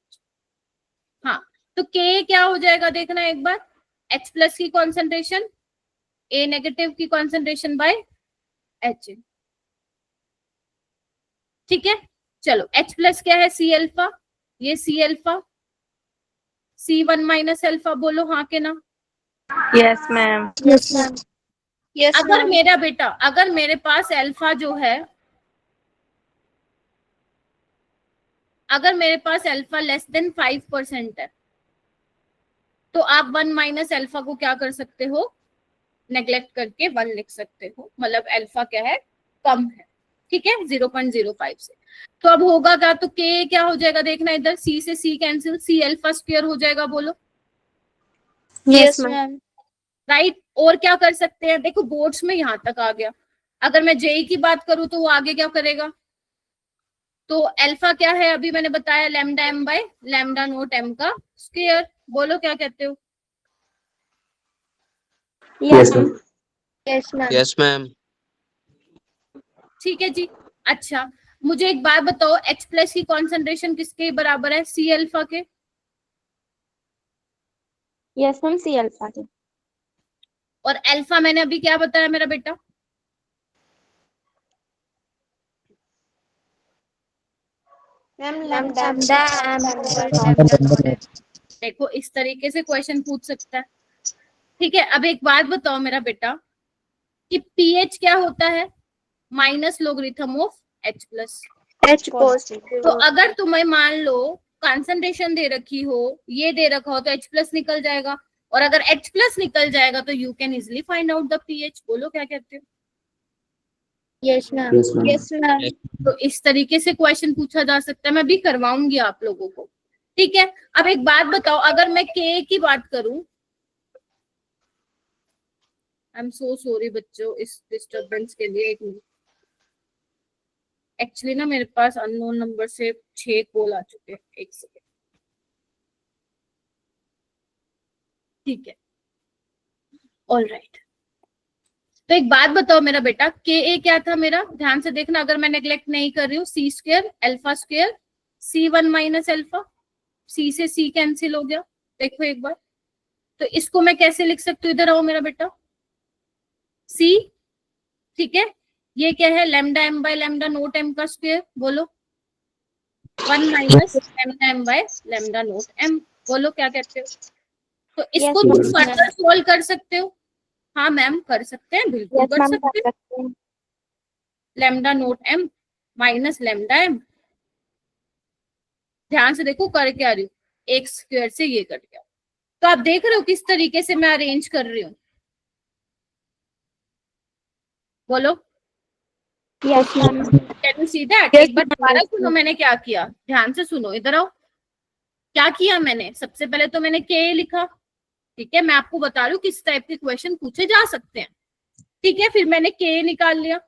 हाँ, तो K क्या हो जाएगा देखना एक बार, H प्लस की कॉन्सेंट्रेशन A नेगेटिव की कॉन्सेंट्रेशन बाय H, ठीक है? चलो, H प्लस क्या है? C अल्फा, ये C alpha, C1 minus alpha, बोलो हाँ के ना। Yes ma'am. Yes ma'am. Yes अगर मेरा बेटा, अगर मेरे पास अल्फा जो है, अगर मेरे पास अल्फा लेस देन 5% है, तो आप 1 माइनस अल्फा को क्या कर सकते हो, नेग्लेक्ट करके 1 लिख सकते हो, मतलब अल्फा क्या है, कम है, ठीक है, 0.05 से। तो अब होगा क्या, तो K क्या हो जाएगा देखना इधर, C से C cancel, C alpha square हो जाएगा, बोलो। Yes ma'am. राइट? और क्या कर सकते हैं, देखो बोर्ड्स में यहाँ तक आ गया। अगर मैं JE की बात करूं तो वो आगे क्या करेगा, तो अल्फा क्या है, अभी मैंने बताया lambda m by lambda note m का स्क्वायर, बोलो क्या कहते हो? Yes, ma'am. Yes ma'am. Yes ma'am. ठीक है जी। अच्छा, मुझे एक बात बताओ, H प्लस की कॉन्सेंट्रेशन किसके बराबर है, C अल्फा के? यस मैम, सी अल्फा के। और अल्फा मैंने अभी क्या बताया मेरा बेटा, मैम लैम्डा देखो इस तरीके से क्वेश्चन पूछ सकता है, ठीक है? अब एक बात बताओ मेरा बेटा कि पीएच क्या होता है, minus logarithm of H plus. H positive. तो अगर तुम्हें मान लो कंसंट्रेशन दे रखी हो, ये दे रखा हो, तो H प्लस निकल जाएगा, और अगर H प्लस निकल जाएगा तो you can easily find out the pH, बोलो क्या कहते हो? Yes ma'am. Yes, ma'am. Yes ma'am. तो इस तरीके से क्वेश्चन पूछा जा सकता है, मैं भी करवाऊंगी आप लोगों को, ठीक है? अब एक बात बताओ, अगर मैं K की बात करूं, आई एम सो सॉरी बच्चों इस डिस्टरबेंस के लिए, एक मिनट, एक्चुअली ना मेरे पास अननोन नंबर से 6 कॉल आ चुके हैं, एक सेकेंड, ठीक है? ऑल राइट, तो एक बात बताओ मेरा बेटा, Ka क्या था मेरा, ध्यान से देखना, अगर मैं नेग्लेक्ट नहीं कर रही हूँ, C square alpha square C1 minus alpha, C से C कैंसिल हो गया, देखो एक बार। तो इसको मैं कैसे लिख सकती हूँ, इधर आओ मेरा बेटा, C, ठीक है? ये क्या है, lambda m by lambda note m का स्क्वायर, बोलो। 1 minus lambda m by lambda note m, बोलो क्या कहते हो? तो इसको तुम फर्दर सोल्व कर सकते हो। हाँ मैम कर सकते हैं, बिल्कुल कर सकते हैं। Lambda note m minus lambda m, ध्यान से देखो कर क्या रही हूँ, एक्स स्क्वायर से ये कट गया। तो आप देख रहे हो किस तरीके से मैं अरेंज कर रही हूँ, बोलो। Yes, ma'am. Can you see that? Yes, एक बार ma'am. दोबारा सुनो मैंने क्या किया, ध्यान से सुनो, इधर आओ। क्या किया मैंने, सबसे पहले तो मैंने के लिखा, ठीक है, मैं आपको बता रही हूँ किस टाइप के क्वेश्चन पूछे जा सकते हैं, ठीक है। फिर मैंने के निकाल लिया,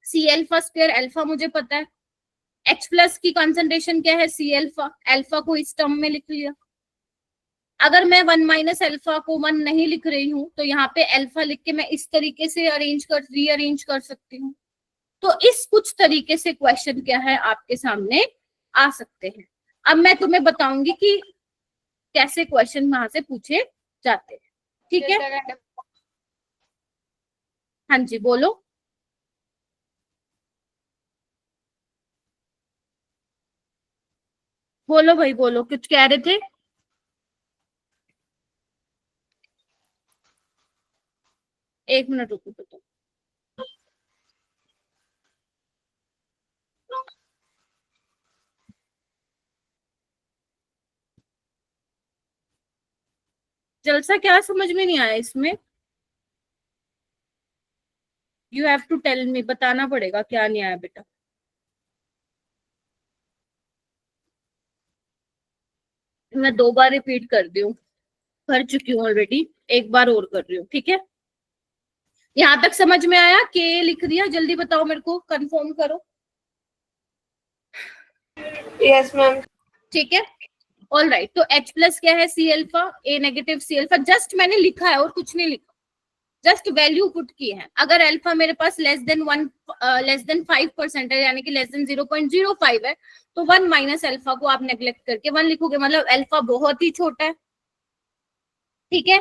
सी एल्फा स्क्वायर, अल्फा मुझे पता है, H प्लस की कंसंट्रेशन क्या है, सी एल्फा, अल्फा को इस टर्म में लिख लिया। अगर मैं 1 माइनस अल्फा को 1 नहीं लिख रही हूँ तो यहाँ पे अल्फा लिख के मैं इस तरीके से रीअरेंज कर सकती हूँ। तो इस कुछ तरीके से क्वेश्चन क्या है आपके सामने आ सकते हैं। अब मैं तुम्हें बताऊंगी कि कैसे क्वेश्चन वहां से पूछे जाते हैं, ठीक है। हाँ जी बोलो। बोलो भाई बोलो, कुछ कह रहे थे। एक मिनट रुको तो। जलसा क्या समझ में नहीं आया इसमें, you have to tell me, बताना पड़ेगा क्या नहीं आया बेटा। मैं 2 बार रिपीट कर दी हूँ, कर चुकी हूँ ऑलरेडी, एक बार और कर रही हूँ, ठीक है। यहाँ तक समझ में आया? के लिख दिया, जल्दी बताओ मेरे को, कंफर्म करो। Yes, ma'am. ठीक है, ऑल राइट। तो H प्लस क्या है, सी एल्फा, ए नेगेटिव सी एल्फा, जस्ट मैंने लिखा है और कुछ नहीं लिखा, जस्ट वैल्यू पुट की है। अगर अल्फा मेरे पास लेस देन 5% है, यानी कि लेस देन 0.05 है, तो 1 माइनस अल्फा को आप नेग्लेक्ट करके 1 लिखोगे, मतलब अल्फा बहुत ही छोटा है, ठीक है।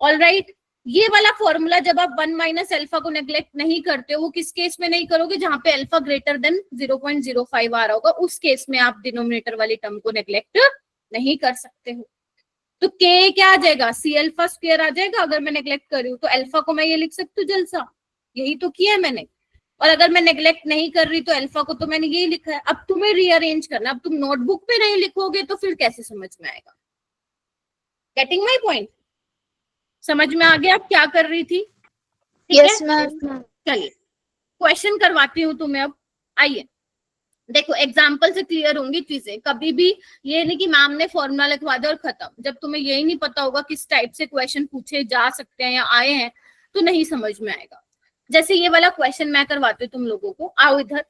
ऑल राइट, ये वाला फॉर्मूला जब आप 1 माइनस अल्फा को नेग्लेक्ट नहीं करते हो, वो किस केस में नहीं करोगे, जहां पे अल्फा ग्रेटर देन 0.05 आ रहा होगा, उस केस में आप डिनोमिनेटर वाली टर्म को नेग्लेक्ट नहीं कर सकते हो। तो के क्या आ जाएगा, सी अल्फा स्क्वायर आ जाएगा। अगर मैं नेग्लेक्ट कर रही हूँ तो अल्फा को मैं ये लिख सकती हूँ जलसा, यही तो किया है मैंने। और अगर मैं नेग्लेक्ट नहीं कर रही तो अल्फा को तो मैंने यही लिखा है। अब तुम्हें रीअरेंज करना, अब तुम नोटबुक पे नहीं लिखोगे तो फिर कैसे समझ में आएगा? Getting my point? समझ में आ गया आप क्या कर रही थी? Yes ma'am. चलिए क्वेश्चन करवाती हूँ तुम्हें। अब आइए देखो, एग्जाम्पल से क्लियर होंगी चीजें। कभी भी ये नहीं कि मैम ने फॉर्मूला लिखवा दिया और खत्म। जब तुम्हें यही नहीं पता होगा किस टाइप से क्वेश्चन पूछे जा सकते हैं या आए हैं, तो नहीं समझ में आएगा। जैसे ये वाला क्वेश्चन मैं करवाती हूँ तुम लोगों को, आओ इधर।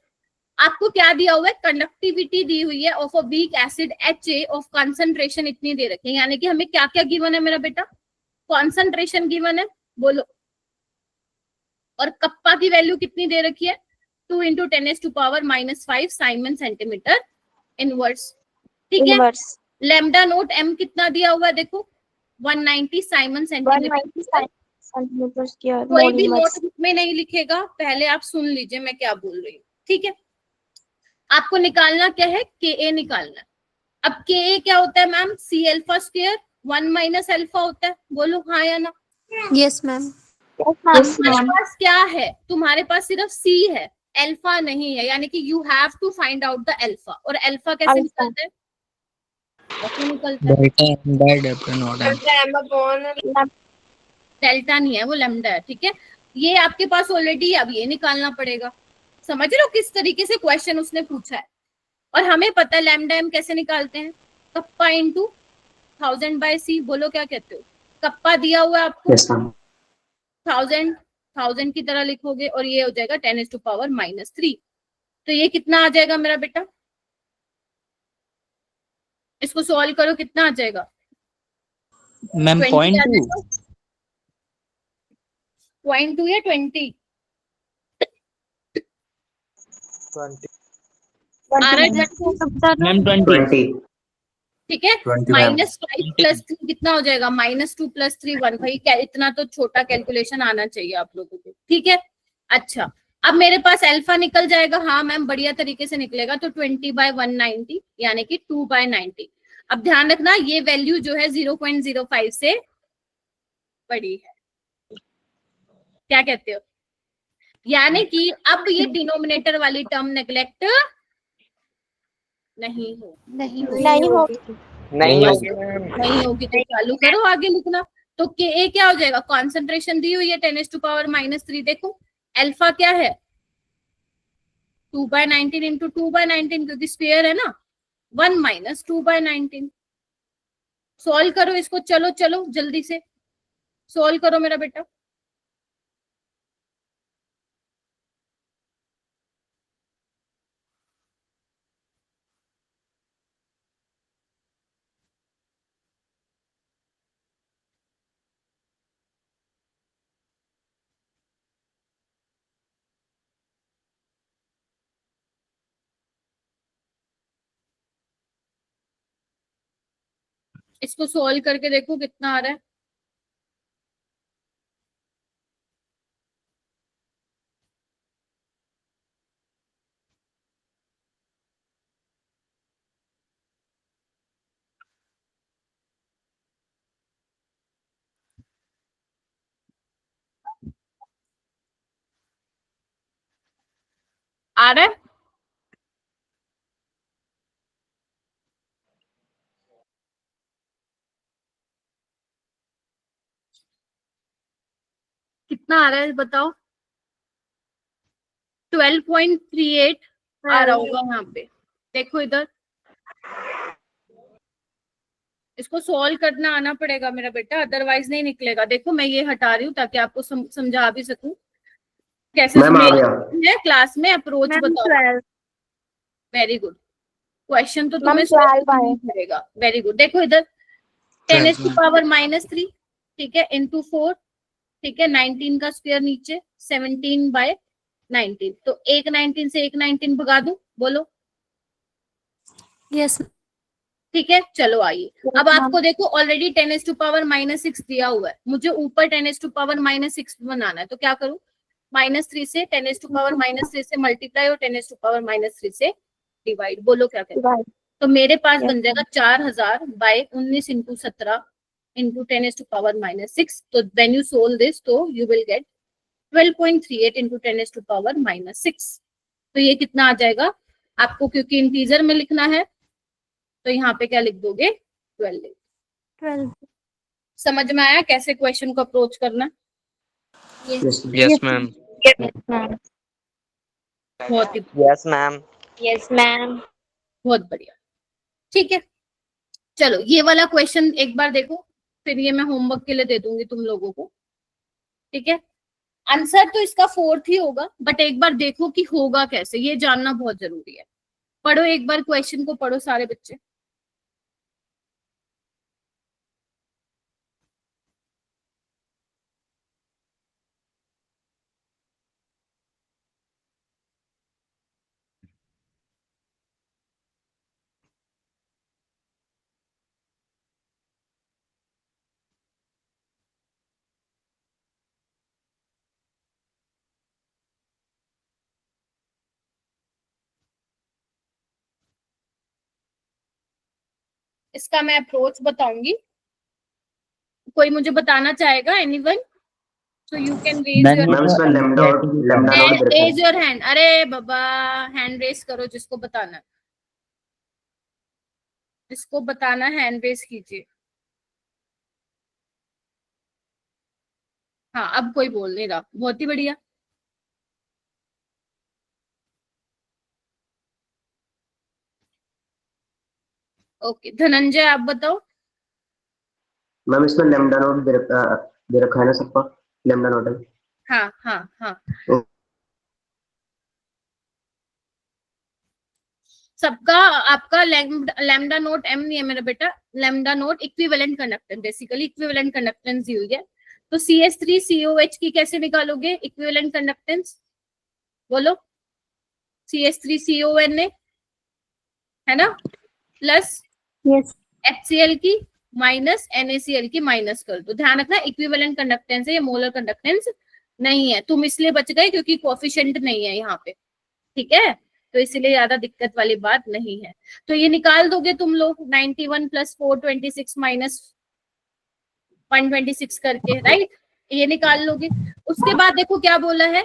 आपको क्या दिया हुआ है, कंडक्टिविटी दी हुई है of a weak acid HA of concentration इतनी दे रखी है, यानी कि हमें क्या क्या गिवन है मेरा बेटा, कॉन्सेंट्रेशन गिवन है, बोलो। और कप्पा की वैल्यू कितनी दे रखी है, 2 × 10⁻⁻5 साइमन सेंटीमीटर इनवर्स, ठीक है। लैम्डा नोट m कितना दिया हुआ है, देखो 190 साइमन सेंटीमीटर। कोई भी नोट में नहीं लिखेगा, पहले आप सुन लीजिए मैं क्या बोल रही हूँ, ठीक है। आपको निकालना क्या है, के निकालना है। अब के क्या होता है मैम, सी एल्फा स्क्वायर 1 माइनस अल्फा होता है, बोलो हाँ या ना। Yes ma'am. तुम्हारे पास क्या है, तुम्हारे पास सिर्फ सी है, अल्फा नहीं है, यानी कि you have to find out the alpha. और अल्फा कैसे निकलता है, कैसे निकलता है, डेल्टा नहीं है वो लैम्डा है, ठीक है। ये आपके पास ऑलरेडी, अब ये निकालना पड़ेगा। समझ रहे हो किस तरीके से क्वेश्चन उसने पूछा है। और हमें पता है लैम्डा m कैसे निकालते हैं, कप्पा इंटू 1000/c, बोलो क्या कहते हो। कप्पा दिया हुआ है आपको, Yes, ma'am. 1000 की तरह लिखोगे और ये हो जाएगा 10⁻⁻3। तो ये कितना आ जाएगा मेरा बेटा, इसको सॉल्व करो, कितना आ जाएगा मैम 0.2 0.2 या 20 मैम 20 ठीक है। 20 मैम. -5 + 3 कितना हो जाएगा, -2 + 3 1। भाई इतना तो छोटा कैलकुलेशन आना चाहिए आप लोगों को, ठीक है। अच्छा अब मेरे पास अल्फा निकल जाएगा, हाँ मैम बढ़िया तरीके से निकलेगा। तो 20/190 यानी कि 2/90। अब ध्यान रखना ये वैल्यू जो है 0.05 से बड़ी है, क्या कहते हो, यानी कि अब ये डिनोमिनेटर वाली टर्म नेग्लेक्ट नहीं हो नहीं नहीं होगी। नहीं होगी। नहीं होगी तो चालू करो आगे लिखना। तो के क्या हो जाएगा, कॉन्सेंट्रेशन दी हुई है 10⁻⁻3। देखो अल्फा क्या है 2/19 इंटू 2/19, क्योंकि स्क्वायर है ना, 1 - 2/19। सॉल्व करो इसको, चलो चलो जल्दी से सॉल्व करो मेरा बेटा। इसको सॉल्व करके देखो कितना आ रहा है। आ रहा है कितना आ रहा है बताओ। 12.38 आ रहा होगा यहाँ पे, देखो इधर। इसको सॉल्व करना आना पड़ेगा मेरा बेटा, अदरवाइज नहीं निकलेगा। देखो मैं ये हटा रही हूँ ताकि आपको समझा भी सकूं कैसे मैम आ गया। है क्लास में अप्रोच मैम बताओ। 12। वेरी गुड, क्वेश्चन तो मैम तुम्हें 12 सॉल्व करना आए। ही पड़ेगा। वेरी गुड, देखो इधर 10⁻⁻3, ठीक है, इंटू 4, ठीक है, 19 का स्क्वायर नीचे, 17/19। तो एक 19 से एक 19 भगा दूं, बोलो। यस ठीक है, चलो आइए अब आपको देखो ऑलरेडी 10⁻⁻6 दिया हुआ है, मुझे ऊपर 10⁻⁻6 बनाना है। तो क्या करूं, -3 से 10⁻⁻3 से मल्टीप्लाई और 10⁻⁻3 से डिवाइड। बोलो क्या कहते हैं। तो मेरे पास बन जाएगा 4000/19 इंटू 17 इंटू 10⁻⁻6। तो व्हेन यू सोल्व दिस तो यू विल गेट 12.38 इंटू 10⁻⁻6। तो ये कितना आ जाएगा आपको, क्योंकि इंटीजर में लिखना है तो यहाँ पे क्या लिख दोगे 12। समझ में आया कैसे क्वेश्चन को अप्रोच करना। Yes yes ma'am. बहुत ही यस मैम। Yes ma'am. बहुत बढ़िया, ठीक है। चलो ये वाला क्वेश्चन एक बार देखो, फिर ये मैं होमवर्क के लिए दे दूंगी तुम लोगों को, ठीक है। आंसर तो इसका 4th ही होगा, बट एक बार देखो कि होगा कैसे, ये जानना बहुत जरूरी है। पढ़ो एक बार क्वेश्चन को, पढ़ो सारे बच्चे। इसका मैं अप्रोच बताऊंगी, कोई मुझे बताना चाहेगा, anyone? So you can raise your ma'am इसमें लैम्डा नोट दे रखा है। Raise your hand. अरे बाबा हैंड रेज करो जिसको बताना है, जिसको बताना हैंड रेज कीजिए। हाँ अब कोई बोल नहीं रहा, बहुत ही बढ़िया। ओके धनंजय आप बताओ। मैम इसमें लैम्डा नोट दे रखा है ना सबका, लैम्डा नोट है। हाँ हाँ हाँ, सबका आपका लैम्डा नोट एम नहीं है मेरा बेटा, lambda naught equivalent conductance, basically equivalent conductance दी हुई है। तो CH3COH की कैसे निकालोगे इक्विवेलेंट कंडक्टेंस, बोलो। CH3CON है ना, प्लस यस। HCl की माइनस NaCl की माइनस कर दो। ध्यान रखना इक्विवेलेंट कंडक्टेंस है, ये मोलर कंडक्टेंस नहीं है। तुम इसलिए बच गए क्योंकि कोफिशिएंट नहीं है यहाँ पे, ठीक है, तो इसलिए ज्यादा दिक्कत वाली बात नहीं है। तो ये निकाल दोगे तुम लोग 91 + 426 माइनस 126 करके, राइट, ये निकाल लोगे। उसके बाद देखो क्या बोला है,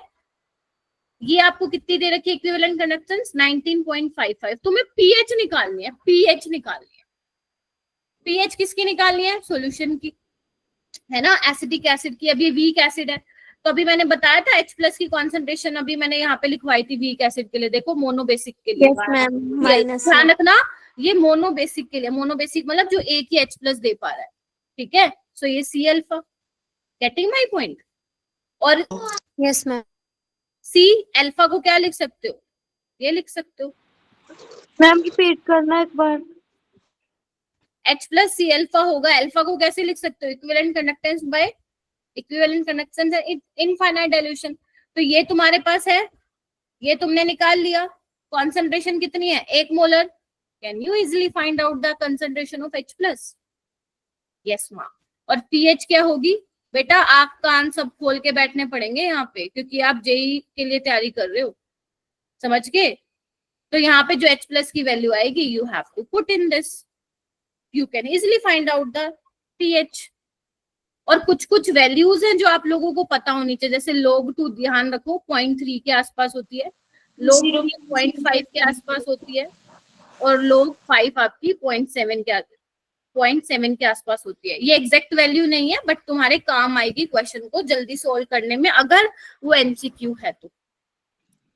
ये आपको कितनी दे रखी है इक्विवेलेंट कंडक्टेंस 19.55। तुम्हें पीएच निकालनी है, पीएच निकालनी है। पीएच किसकी निकालनी है? सॉल्यूशन की, है ना, एसिडिक एसिड की। अभी वीक एसिड है तो अभी मैंने बताया था H+ की कॉन्सेंट्रेशन अभी मैंने यहाँ पे लिखवाई थी वीक एसिड के लिए। देखो मोनोबेसिक के लिए, यस मैम, माइनस ध्यान रखना ये मोनोबेसिक के लिए, मोनोबेसिक मतलब जो एक ही H+ दे पा रहा है, ठीक है। सो ये C alpha, getting my point. और यस मैम। C अल्फा को क्या लिख सकते हो? ये लिख सकते हो मैम रिपीट करना एक बार। H+ C अल्फा होगा। अल्फा को कैसे लिख सकते हो? Equivalent conductance by equivalent conductance infinite dilution. तो ये तुम्हारे पास है, ये तुमने निकाल लिया। कॉन्सेंट्रेशन कितनी है? 1 molar. Can you easily find out the concentration of H+? Yes ma'am. और पीएच क्या होगी? बेटा आंख कान सब खोल के बैठने पड़ेंगे यहाँ पे, क्योंकि आप जेई के लिए तैयारी कर रहे हो, समझ गए? तो यहाँ पे जो H+ की वैल्यू आएगी you have to put in this, you can easily find out the pH. और कुछ कुछ वैल्यूज हैं जो आप लोगों को पता होनी चाहिए, जैसे log 2 ध्यान रखो 0.3 के आसपास होती है, log 3 0.5 के आसपास होती है, और log 5 आपकी 0.7 के आसपास होती है। ये एग्जैक्ट वैल्यू नहीं है बट तुम्हारे काम आएगी क्वेश्चन को जल्दी सोल्व करने में अगर वो एमसीक्यू है तो,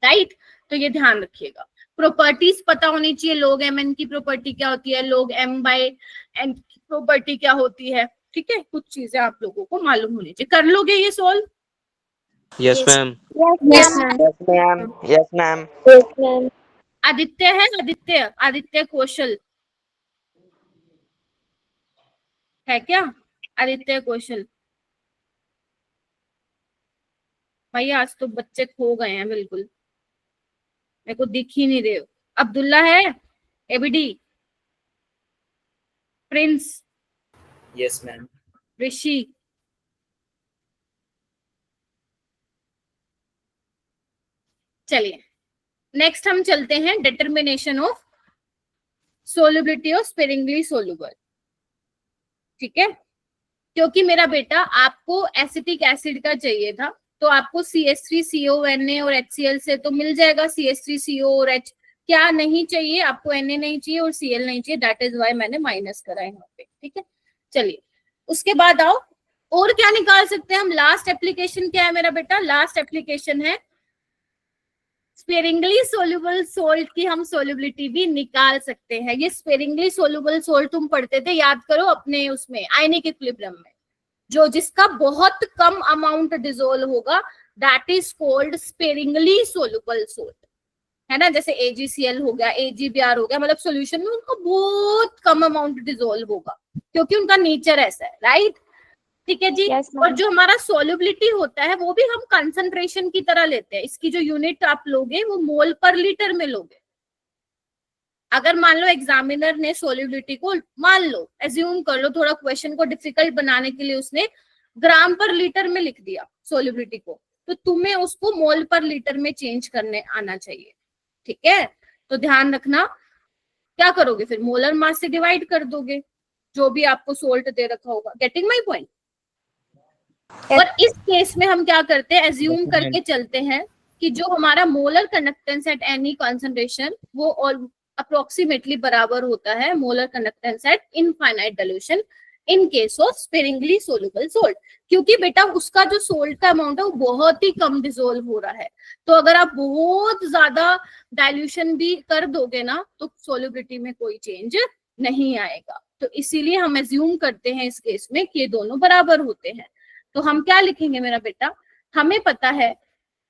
राइट। तो ये ध्यान रखिएगा। प्रॉपर्टीज पता होनी चाहिए, log mn की प्रॉपर्टी क्या होती है, log m/n की प्रॉपर्टी क्या होती है, ठीक है। कुछ चीजें आप लोगों को मालूम होनी चाहिए। कर लोगे ये solve? Yes ma'am. Yes ma'am. Yes ma'am. Yes ma'am. Yes ma'am. Aditya है, आदित्य कौशल है क्या? आदित्य कौशल भाई आज तो बच्चे खो गए हैं बिल्कुल, मेरे को दिख ही नहीं रहे हो। अब्दुल्ला है, एबीडी, प्रिंस, यस मैम। ऋषि, चलिए नेक्स्ट हम चलते हैं determination of solubility of sparingly soluble, ठीक है। क्योंकि मेरा बेटा आपको एसिटिक एसिड का चाहिए था तो आपको CH3CONA और HCl से तो मिल जाएगा, CH3CO और H क्या नहीं चाहिए आपको, Na नहीं चाहिए और Cl नहीं चाहिए, दैट इज वाई मैंने माइनस करा है यहाँ पे, ठीक है। चलिए उसके बाद आओ और क्या निकाल सकते हैं हम। लास्ट एप्लीकेशन क्या है मेरा बेटा? लास्ट एप्लीकेशन है स्पेरिंगली सोल्यूबल सोल्ट की हम सोल्युबिलिटी भी निकाल सकते हैं। ये स्पेरिंगली सोल्यूबल सोल्ट तुम पढ़ते थे, याद करो अपने उसमें आयनिक इक्विलिब्रियम में, जो जिसका बहुत कम अमाउंट डिसोल्व होगा that is called sparingly soluble salt, है ना। जैसे AgCl हो गया, AgBr हो गया, मतलब सॉल्यूशन में उनको बहुत कम अमाउंट डिसोल्व होगा क्योंकि उनका नेचर ऐसा है, राइट। ठीक है जी। और जो हमारा सोल्युबिलिटी होता है वो भी हम कंसंट्रेशन की तरह लेते हैं। इसकी जो यूनिट आप लोगे वो मोल पर लीटर में लोगे। अगर मान लो एग्जामिनर ने सोल्युबिलिटी को, मान लो एज्यूम कर लो, थोड़ा क्वेश्चन को डिफिकल्ट बनाने के लिए उसने ग्राम पर लीटर में लिख दिया सोल्युबिलिटी को, तो तुम्हें उसको मोल पर लीटर में चेंज करने आना चाहिए, ठीक है। तो ध्यान रखना क्या करोगे फिर, मोलर मास से डिवाइड कर दोगे जो भी आपको सोल्ट दे रखा होगा। Getting my point? और इस केस में हम क्या करते हैं, एज्यूम करके चलते हैं कि जो हमारा molar conductance at any concentration वो और अप्रोक्सीमेटली बराबर होता है molar conductance eight infinite dilution in case of sparingly soluble salt, क्योंकि बेटा उसका जो सोल्ट का अमाउंट है वो बहुत ही कम डिसोल्व हो रहा है। तो अगर आप बहुत ज्यादा डाइल्यूशन भी कर दोगे ना तो सोल्युबिलिटी में कोई चेंज नहीं आएगा। तो इसीलिए हम एज्यूम करते हैं इस केस में कि ये दोनों बराबर होते हैं। तो हम क्या लिखेंगे मेरा बेटा, हमें पता है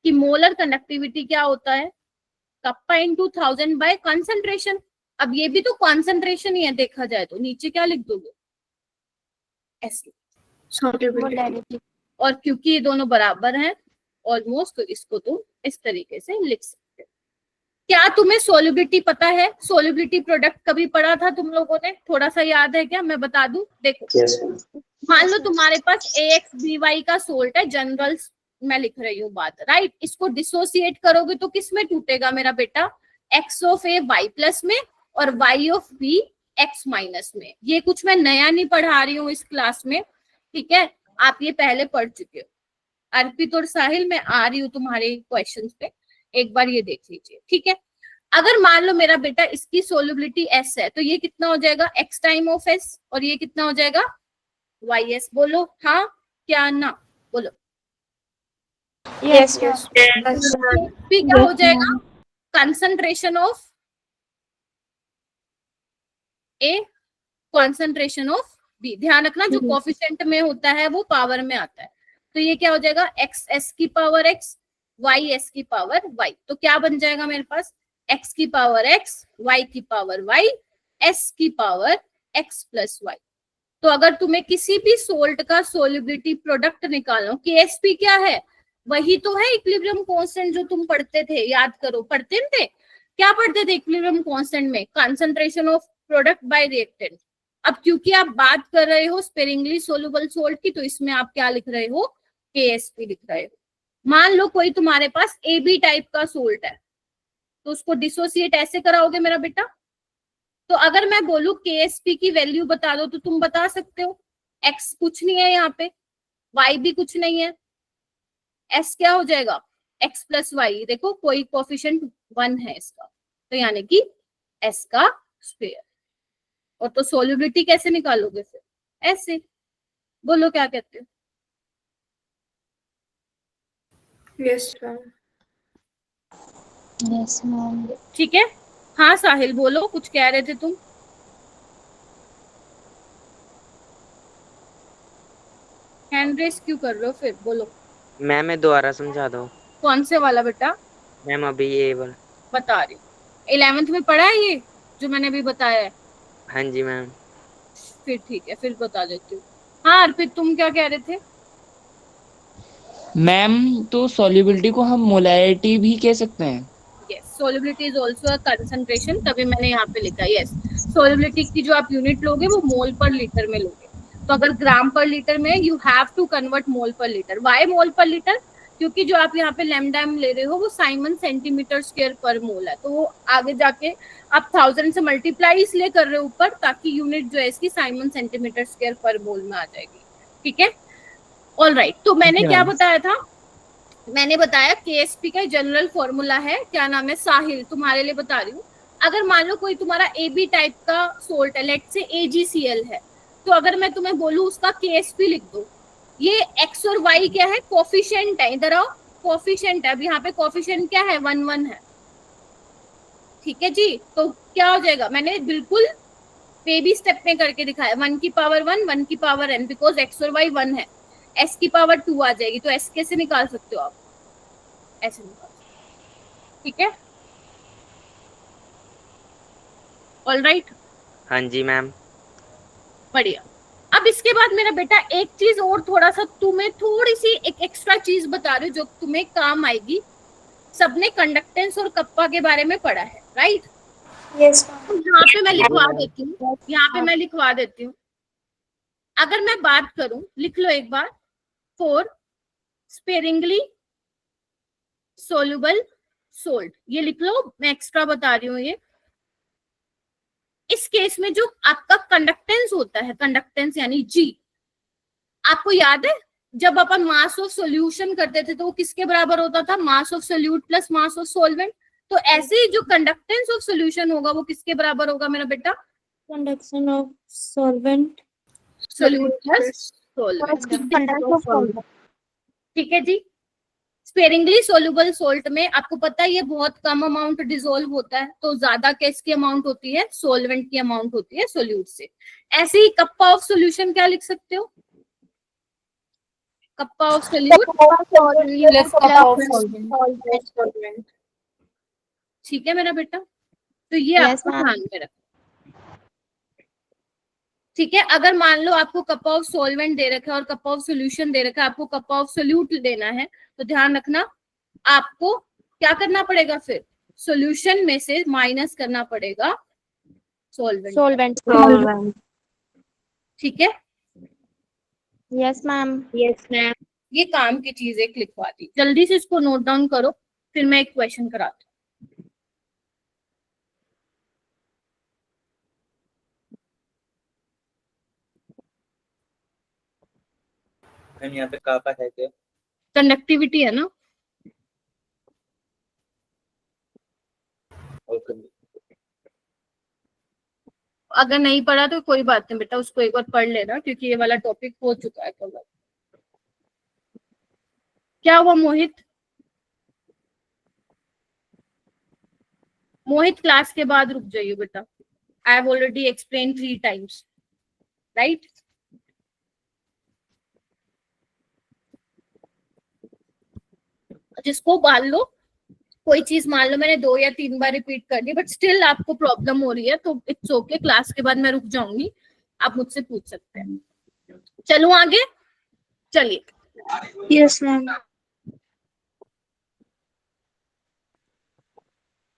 कि मोलर कंडक्टिविटी क्या होता है, कप्पा इनटू 1000 बाय कंसंट्रेशन। अब ये भी तो कॉन्सेंट्रेशन ही है देखा जाए तो, नीचे क्या लिख दोगे, ऐसे। और क्योंकि ये दोनों बराबर हैं ऑलमोस्ट, तो इसको तुम इस तरीके से लिख सकते हो। क्या तुम्हें सोल्युबिलिटी पता है? सोल्युबिलिटी प्रोडक्ट कभी पढ़ा था तुम लोगों ने? थोड़ा सा याद है क्या? मैं बता दूं, देखो मान लो तुम्हारे पास AX/BY का सोल्ट है, जनरल मैं लिख रही हूँ बात, राइट। इसको डिसोसिएट करोगे तो किस में टूटेगा मेरा बेटा, X of A Y plus में और Y of B X minus में। ये कुछ मैं नया नहीं पढ़ा रही हूँ इस क्लास में, ठीक है, आप ये पहले पढ़ चुके हो। अर्पित और साहिल मैं आ रही हूँ तुम्हारे क्वेश्चंस पे। एक बार ये देख लीजिए, ठीक है। अगर मान लो मेरा बेटा इसकी सोल्युबिलिटी S है, तो ये कितना हो जाएगा x टाइम ऑफ S, और ये कितना हो जाएगा YS। बोलो हाँ क्या ना, बोलो। Yes, yes, फिर क्या हो जाएगा concentration of A, concentration of B। ध्यान रखना जो कोफिशिएंट में होता है वो पावर में आता है, तो ये क्या हो जाएगा x S की पावर x, y S की पावर y। तो क्या बन जाएगा मेरे पास x की पावर x, y की पावर y, s की पावर x प्लस y। तो अगर तुम्हें किसी भी सोल्ट का सोल्युबिलिटी प्रोडक्ट निकालो, KSP क्या है, वही तो है इक्विलिब्रियम कांस्टेंट जो तुम पढ़ते थे, याद करो। पढ़ते थे क्या, पढ़ते थे इक्विलिब्रियम कांस्टेंट में concentration of product bye reactant. अब क्योंकि आप बात कर रहे हो स्पेरिंगली सोलुबल सोल्ट की, तो इसमें आप क्या लिख रहे हो KSP लिख रहे हो। मान लो कोई तुम्हारे पास AB टाइप का सोल्ट है, तो उसको डिसोसिएट ऐसे कराओगे मेरा बेटा। तो अगर मैं बोलूं KSP की वैल्यू बता दो, तो तुम बता सकते हो x कुछ नहीं है यहाँ पे, y भी कुछ नहीं है, s क्या हो जाएगा x प्लस वाई। देखो कोई कोफिशिएंट 1 है इसका, तो यानी कि s का स्क्वायर। और तो सोल्युबिलिटी कैसे निकालोगे फिर, ऐसे। बोलो क्या कहते हो। yes ma'am, yes ma'am. ठीक है, हाँ साहिल बोलो, कुछ कह रहे थे तुम। हैंड रेस क्यों कर रहे हो फिर, बोलो। मैम मैं दोबारा समझा दो। कौन से वाला बेटा, मैम अभी ये वाला। बता रही हूँ। 11th में पढ़ा है ये जो मैंने अभी बताया है। हाँ जी मैम। फिर ठीक है, फिर बता देती हूँ। हाँ अर्पित तुम क्या कह रहे थे। मैम तो सॉल्युबिलिटी को हम मोलैरिटी भी कह सकते हैं। Yes, solubility is also a concentration, तभी मैंने यहाँ पे लिखा है। यस, सोल्युबिलिटी की जो आप यूनिट लोगे वो मोल पर लीटर में लोगे। तो अगर ग्राम पर लीटर में, यू हैव टू कन्वर्ट मोल पर लीटर। व्हाई मोल पर लीटर, क्योंकि जो आप यहाँ पे लैम्डा ले रहे हो वो साइमन सेंटीमीटर स्क्वायर पर मोल है, तो वो आगे जाके आप 1000 से मल्टीप्लाई इसलिए कर रहे हो ऊपर, ताकि यूनिट जो है इसकी साइमन सेंटीमीटर स्क्वायर पर मोल में आ जाएगी। ठीक है, ऑल राइट। तो मैंने क्या बताया था, मैंने बताया KSP का जनरल फॉर्मूला है, क्या नाम है साहिल, तुम्हारे लिए बता रही हूँ। अगर मान लो कोई तुम्हारा AB टाइप का सोल्ट है, लेट से AgCl है, तो अगर मैं तुम्हें बोलूँ उसका KSP लिख दो, ये x और y क्या है, कोफिशिएंट है। इधर आओ, कोफिशिएंट है। अब यहाँ पे कोफिशिएंट क्या है, 1 1 है। ठीक है जी, तो क्या हो जाएगा, मैंने बिल्कुल बेबी स्टेप में करके दिखाया। 1 की पावर 1, 1 की पावर n, बिकॉज x और y 1 है। s की पावर 2 आ जाएगी, तो s कैसे निकाल सकते हो आप, ऐसे निकाल। ठीक है, ऑल राइट, हाँ जी मैम। बढ़िया। अब इसके बाद मेरा बेटा एक चीज और, थोड़ा सा तुम्हें थोड़ी सी एक एक्स्ट्रा चीज बता रही हूँ जो तुम्हें काम आएगी। सबने कंडक्टेंस और कप्पा के बारे में पढ़ा है, राइट। yes ma'am, तो यहाँ पे मैं लिखवा देती हूँ, यहाँ पे मैं लिखवा देती हूँ। अगर मैं बात करूं, लिख लो एक बार, फॉर स्पेरिंगली सोल्यूबल सोल्ट, ये लिख लो, मैं एक्स्ट्रा बता रही हूँ ये। इस केस में जो आपका कंडक्टेंस होता है, कंडक्टेंस यानी G, आपको याद है जब अपन मास ऑफ सॉल्यूशन करते थे तो वो किसके बराबर होता था, mass of solute plus mass of solvent. तो ऐसे ही जो कंडक्टेंस ऑफ सॉल्यूशन होगा वो किसके बराबर होगा मेरा बेटा, Conduction of solvent. Solute plus solvent. ठीक है जी। स्पेरिंगली सोल्यूबल सोल्ट में आपको पता है ये बहुत कम अमाउंट डिसोल्व होता है, तो ज्यादा किसकी अमाउंट होती है, सोल्वेंट की अमाउंट होती है सोल्यूट से। ऐसे ही कप्पा ऑफ सोल्यूशन क्या लिख सकते हो, कप्पा ऑफ सोल्यूट ठीक है मेरा बेटा, तो ये Yes, आपको ma'am. ध्यान में रखना। ठीक है, अगर मान लो आपको कप्पा ऑफ सॉल्वेंट दे रखा है और कप्पा ऑफ सोल्यूशन दे रखा है, आपको कप्पा ऑफ सोल्यूट देना है, तो ध्यान रखना आपको क्या करना पड़ेगा, फिर सॉल्यूशन में से माइनस करना पड़ेगा सॉल्वेंट। Solvent. ठीक है, Yes, ma'am. ये काम की चीज एक लिखवा दी, जल्दी से इसको नोट डाउन करो, फिर मैं एक क्वेश्चन कराती हूँ। मैम यहाँ पे कापा है क्या? कंडक्टिविटी है ना, अगर नहीं पढ़ा तो कोई बात नहीं बेटा, उसको एक बार पढ़ लेना, क्योंकि ये वाला टॉपिक हो चुका है कवर। क्या हुआ मोहित? मोहित क्लास के बाद रुक जाइए बेटा। I have already explain 3 times, right? जिसको मान लो कोई चीज मान लो मैंने 2 या 3 बार रिपीट कर दी, बट स्टिल आपको प्रॉब्लम हो रही है, तो इट्स ओके, क्लास के बाद मैं रुक जाऊंगी, आप मुझसे पूछ सकते हैं। चलूं आगे? चलिए। Yes ma'am.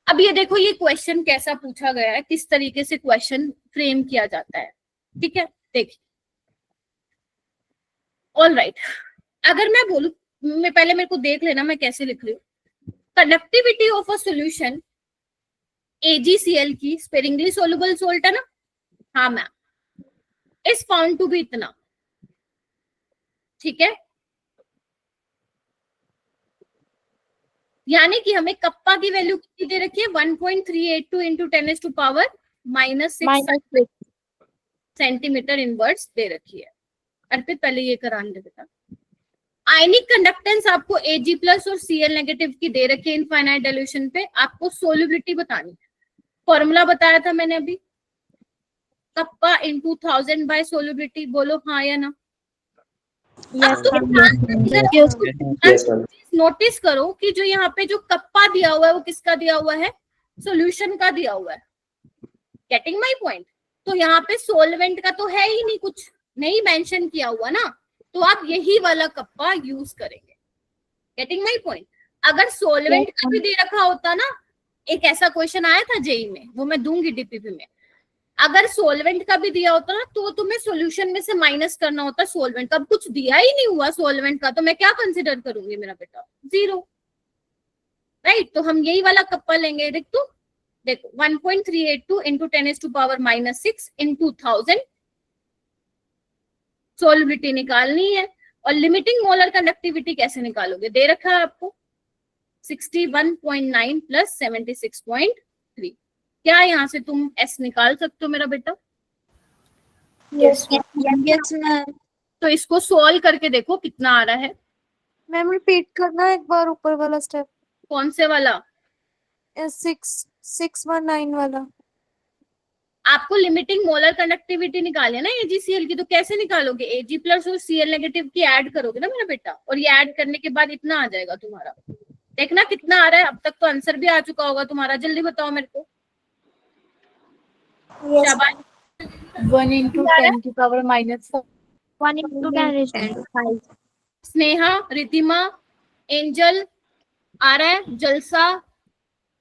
अब ये देखो, ये क्वेश्चन कैसा पूछा गया है, किस तरीके से क्वेश्चन फ्रेम किया जाता है, ठीक है? देखिए, ऑल राइट, अगर मैं बोलूं, मैं पहले मेरे को देख लेना मैं कैसे लिख रही हूँ। Conductivity of a solution AgCl की स्पेरिंगली सोलुबल सोल्ट है ना, हाँ ma'am, is found to be इतना, ठीक है? यानी कि हमें कप्पा की वैल्यू कितनी दे रखी है, 1.382 इंटू 10⁻⁻⁻⁶ सेंटीमीटर इनवर्स दे रखी है। अर्पित पहले ये कराने दे बेटा। आयनिक कंडक्टेंस आपको Ag प्लस और Cl नेगेटिव की दे रखी है इनफाइनाइट डाइल्यूशन पे, आपको सोल्युबिलिटी बतानी है। फॉर्मूला बताया था मैंने अभी, कप्पा इंटू 1000 बाय सोल्युबिलिटी, बोलो हाँ या ना? नोटिस करो कि जो यहाँ पे जो कप्पा दिया हुआ है वो किसका दिया हुआ है, सॉल्यूशन का दिया हुआ है। Getting my point? तो यहाँ पे सोलवेंट का तो है ही नहीं, कुछ नहीं मेंशन किया हुआ ना, तो आप यही वाला कप्पा यूज करेंगे। Getting my point? अगर सोलवेंट का भी दे रखा होता ना, एक ऐसा क्वेश्चन आया था जेई में, वो मैं दूंगी डीपीपी में, अगर सोलवेंट का भी दिया होता ना तो तुम्हें सॉल्यूशन में से माइनस करना होता सोलवेंट का। अब कुछ दिया ही नहीं हुआ सोलवेंट का, तो मैं क्या कंसिडर करूंगी मेरा बेटा? 0, राइट? तो हम यही वाला कप्पा लेंगे। देखो 1.382 इंटू 10⁻⁻⁶ इंटू 1000 सोल्युबिलिटी निकालनी है। और लिमिटिंग मोलर कंडक्टिविटी कैसे निकालोगे, दे रखा है आपको 61.9 प्लस 76.3। क्या यहाँ से तुम S निकाल सकते हो मेरा बेटा? Yes ma'am. तो इसको सॉल्व करके देखो कितना आ रहा है। मैम रिपीट करना एक बार ऊपर वाला स्टेप, कौन से वाला? 619 वाला। आपको लिमिटिंग मोलर कंडक्टिविटी निकाले ना AgCl की, तो कैसे निकालोगे? Ag प्लस और Cl नेगेटिव की ऐड करोगे ना मेरा बेटा, और ये ऐड करने के बाद इतना आ जाएगा तुम्हारा। देखना कितना आ रहा है। अब तक तो आंसर भी आ चुका होगा तुम्हारा, जल्दी बताओ मेरे को। 1 into 10 की पावर -4, 1 into 10⁵. स्नेहा, रितिमा, एंजल आ रहा है? जलसा?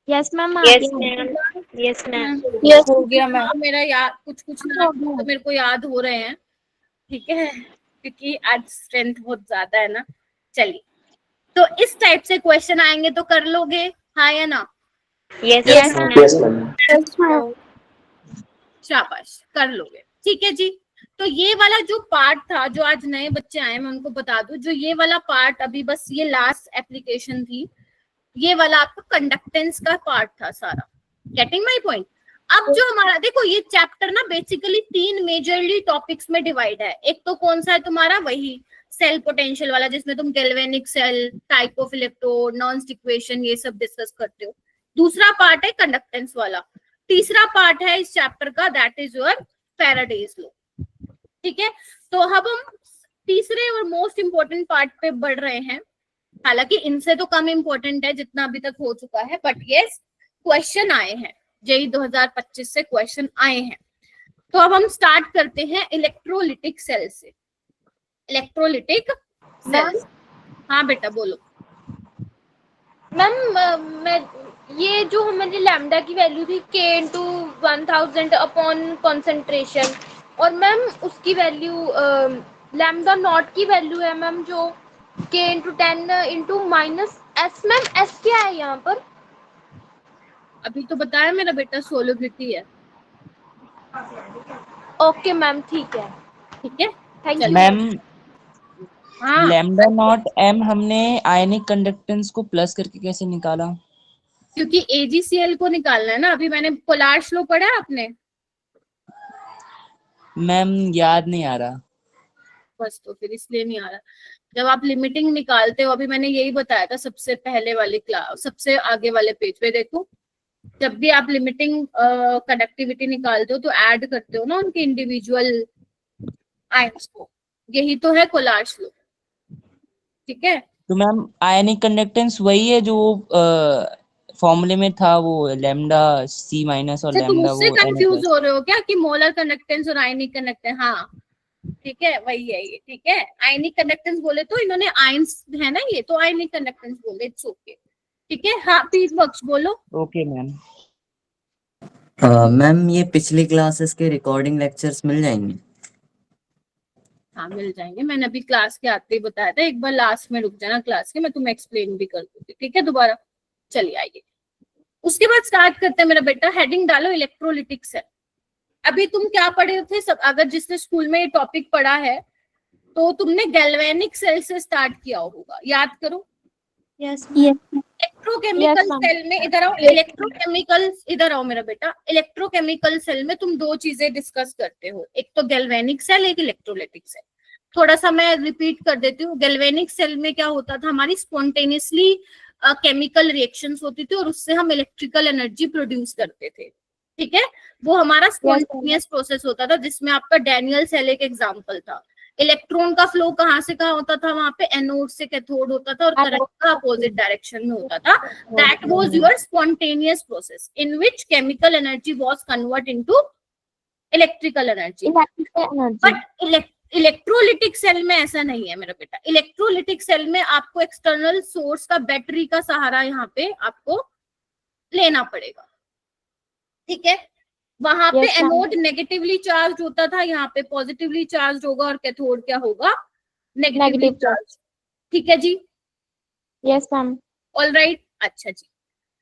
Yes ma'am. Yes ma'am, yes ma'am. Yes हो गया मैम। मेरा याद कुछ ना तो मेरे को याद हो रहे हैं, ठीक है, क्योंकि आज स्ट्रेंथ बहुत ज्यादा है ना। चलिए, तो इस टाइप से क्वेश्चन आएंगे तो कर लोगे, हाँ या ना? Yes ma'am. शाबाश, कर लोगे, ठीक है जी। तो ये वाला जो पार्ट था, जो आज नए बच्चे आए मैं उनको बता दूं, जो ये वाला पार्ट अभी बस ये लास्ट एप्लीकेशन थी, ये वाला आपका कंडक्टेंस का पार्ट था सारा। Getting my point? अब जो हमारा देखो, ये चैप्टर ना बेसिकली 3 मेजरली टॉपिक्स में डिवाइड है। एक तो कौन सा है तुम्हारा, वही सेल पोटेंशियल वाला, जिसमें तुम galvanic cell, type of electrode, नॉन इक्वेशन, ये सब डिस्कस करते हो। दूसरा पार्ट है कंडक्टेंस वाला। तीसरा पार्ट है इस चैप्टर का, that is your Faraday's law, ठीक है। तो अब हम तीसरे और मोस्ट इंपोर्टेंट पार्ट पे बढ़ रहे हैं, हालांकि इनसे तो कम इंपॉर्टेंट है जितना अभी तक हो चुका है, बट यस क्वेश्चन आए हैं, जेई 2025 से क्वेश्चन आए हैं। तो अब हम स्टार्ट करते हैं इलेक्ट्रोलिटिक सेल से। इलेक्ट्रोलिटिक सेल्स, हाँ बेटा बोलो। मैम मैं ये जो हमारी लैम्डा की वैल्यू थी k इंटू 1000 अपॉन कॉन्सेंट्रेशन, और मैम उसकी वैल्यू लैम्डा नॉट की वैल्यू है मैम जो k into 10 into -s। Ma'am s क्या है यहाँ पर? अभी तो बताया मेरा बेटा, सोल्युबिलिटी है। ओके मैम, ठीक है, ठीक है, थैंक यू मैम। हाँ लैम्डा नॉट m हमने आयनिक कंडक्टेंस को प्लस करके कैसे निकाला? क्योंकि AgCl को निकालना है ना। अभी मैंने कोलार्स लो पढ़ा है आपने? मैम याद नहीं आ रहा। बस तो फिर इसलिए नहीं आ रहा। जब आप लिमिटिंग निकालते हो, अभी मैंने यही बताया था सबसे पहले वाली क्लास, सबसे आगे वाले पेज पे देखो, जब भी आप लिमिटिंग कंडक्टिविटी निकालते हो तो ऐड करते हो ना उनके इंडिविजुअल आयंस को, यही तो है कोलार्स लॉ। ठीक है, तो मैम आयनिक कंडक्टेंस वही है जो फॉर्मूले में था, वो लैम्डा C माइनस और अच्छा तुम लैम्डा उससे वो कंफ्यूज हो रहे हो क्या कि मोलर कंडक्टेंस और आयनिक कंडक्टेंस? हाँ ठीक है, वही है ये। ठीक है, आयनिक कंडक्टेंस बोले तो इन्होंने आयंस है ना, ये तो आयनिक कंडक्टेंस बोले, इट्स ओके। ठीक है, हाँ प्लीज बख्श बोलो। Okay ma'am. मैम ये पिछली क्लासेस के रिकॉर्डिंग लेक्चर्स मिल जाएंगे? हाँ मिल जाएंगे, मैंने अभी क्लास के आते ही बताया था, एक बार लास्ट में रुक जाना क्लास के, मैं तुम्हें एक्सप्लेन भी कर दूंगी। ठीक है, दोबारा चलिए आइए, उसके बाद स्टार्ट करते हैं मेरा बेटा। हेडिंग डालो इलेक्ट्रोलिटिक सेल। अभी तुम क्या पढ़े थे सब, अगर जिसने स्कूल में ये टॉपिक पढ़ा है तो तुमने गैल्वेनिक सेल से स्टार्ट किया होगा, याद करो। यस इलेक्ट्रोकेमिकल सेल में, इधर आओ, इलेक्ट्रोकेमिकल, इधर आओ मेरा बेटा। इलेक्ट्रोकेमिकल सेल में तुम दो चीजें डिस्कस करते हो, एक तो गैल्वेनिक सेल, एक इलेक्ट्रोलाइटिक सेल। थोड़ा सा मैं रिपीट कर देती हूँ। गैल्वेनिक सेल में क्या होता था, हमारी स्पॉन्टेनियसली केमिकल रिएक्शंस होती थी और उससे हम इलेक्ट्रिकल एनर्जी प्रोड्यूस करते थे। ठीक है, वो हमारा स्पॉन्टेनियस प्रोसेस होता था, जिसमें आपका डैनियल सेल एक एग्जांपल था। इलेक्ट्रॉन का फ्लो कहाँ से कहाँ होता था, वहां पे एनोड से कैथोड होता था और करंट का अपोजिट डायरेक्शन में होता था। That was your spontaneous process in which chemical energy was convert into electrical energy. But electrolytic cell में ऐसा नहीं है मेरा बेटा। इलेक्ट्रोलिटिक सेल में आपको एक्सटर्नल सोर्स का, बैटरी का सहारा यहाँ पे आपको लेना पड़ेगा। ठीक है, वहां पे एनोड नेगेटिवली चार्ज होता था, यहाँ पे पॉजिटिवली चार्ज होगा, और कैथोड क्या होगा, नेगेटिवली चार्ज। ठीक है जी, यस मैम। ऑल राइट, अच्छा जी,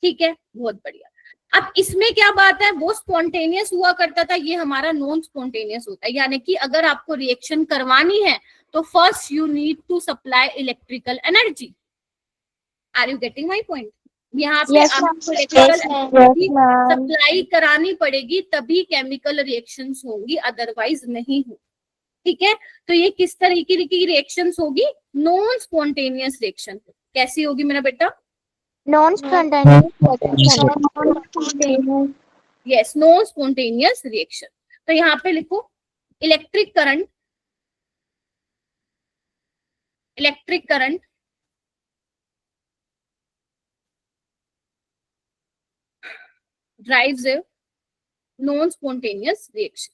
ठीक है, बहुत बढ़िया। अब इसमें क्या बात है, वो स्पॉन्टेनियस हुआ करता था, ये हमारा नॉन स्पॉन्टेनियस होता है। यानी कि अगर आपको रिएक्शन करवानी है तो first you need to supply electrical energy. Are you getting my point? यहाँ पे आपको इलेक्ट्रिकल एनर्जी सप्लाई करानी पड़ेगी, तभी केमिकल रिएक्शंस होंगी, अदरवाइज नहीं हो। ठीक है, तो ये किस तरीके की रिएक्शंस होगी, नॉन स्पॉन्टेनियस रिएक्शन। कैसी होगी मेरा बेटा? Non spontaneous. Yes, non spontaneous reaction. तो यहाँ पे लिखो electric current, electric current drives a non spontaneous reaction.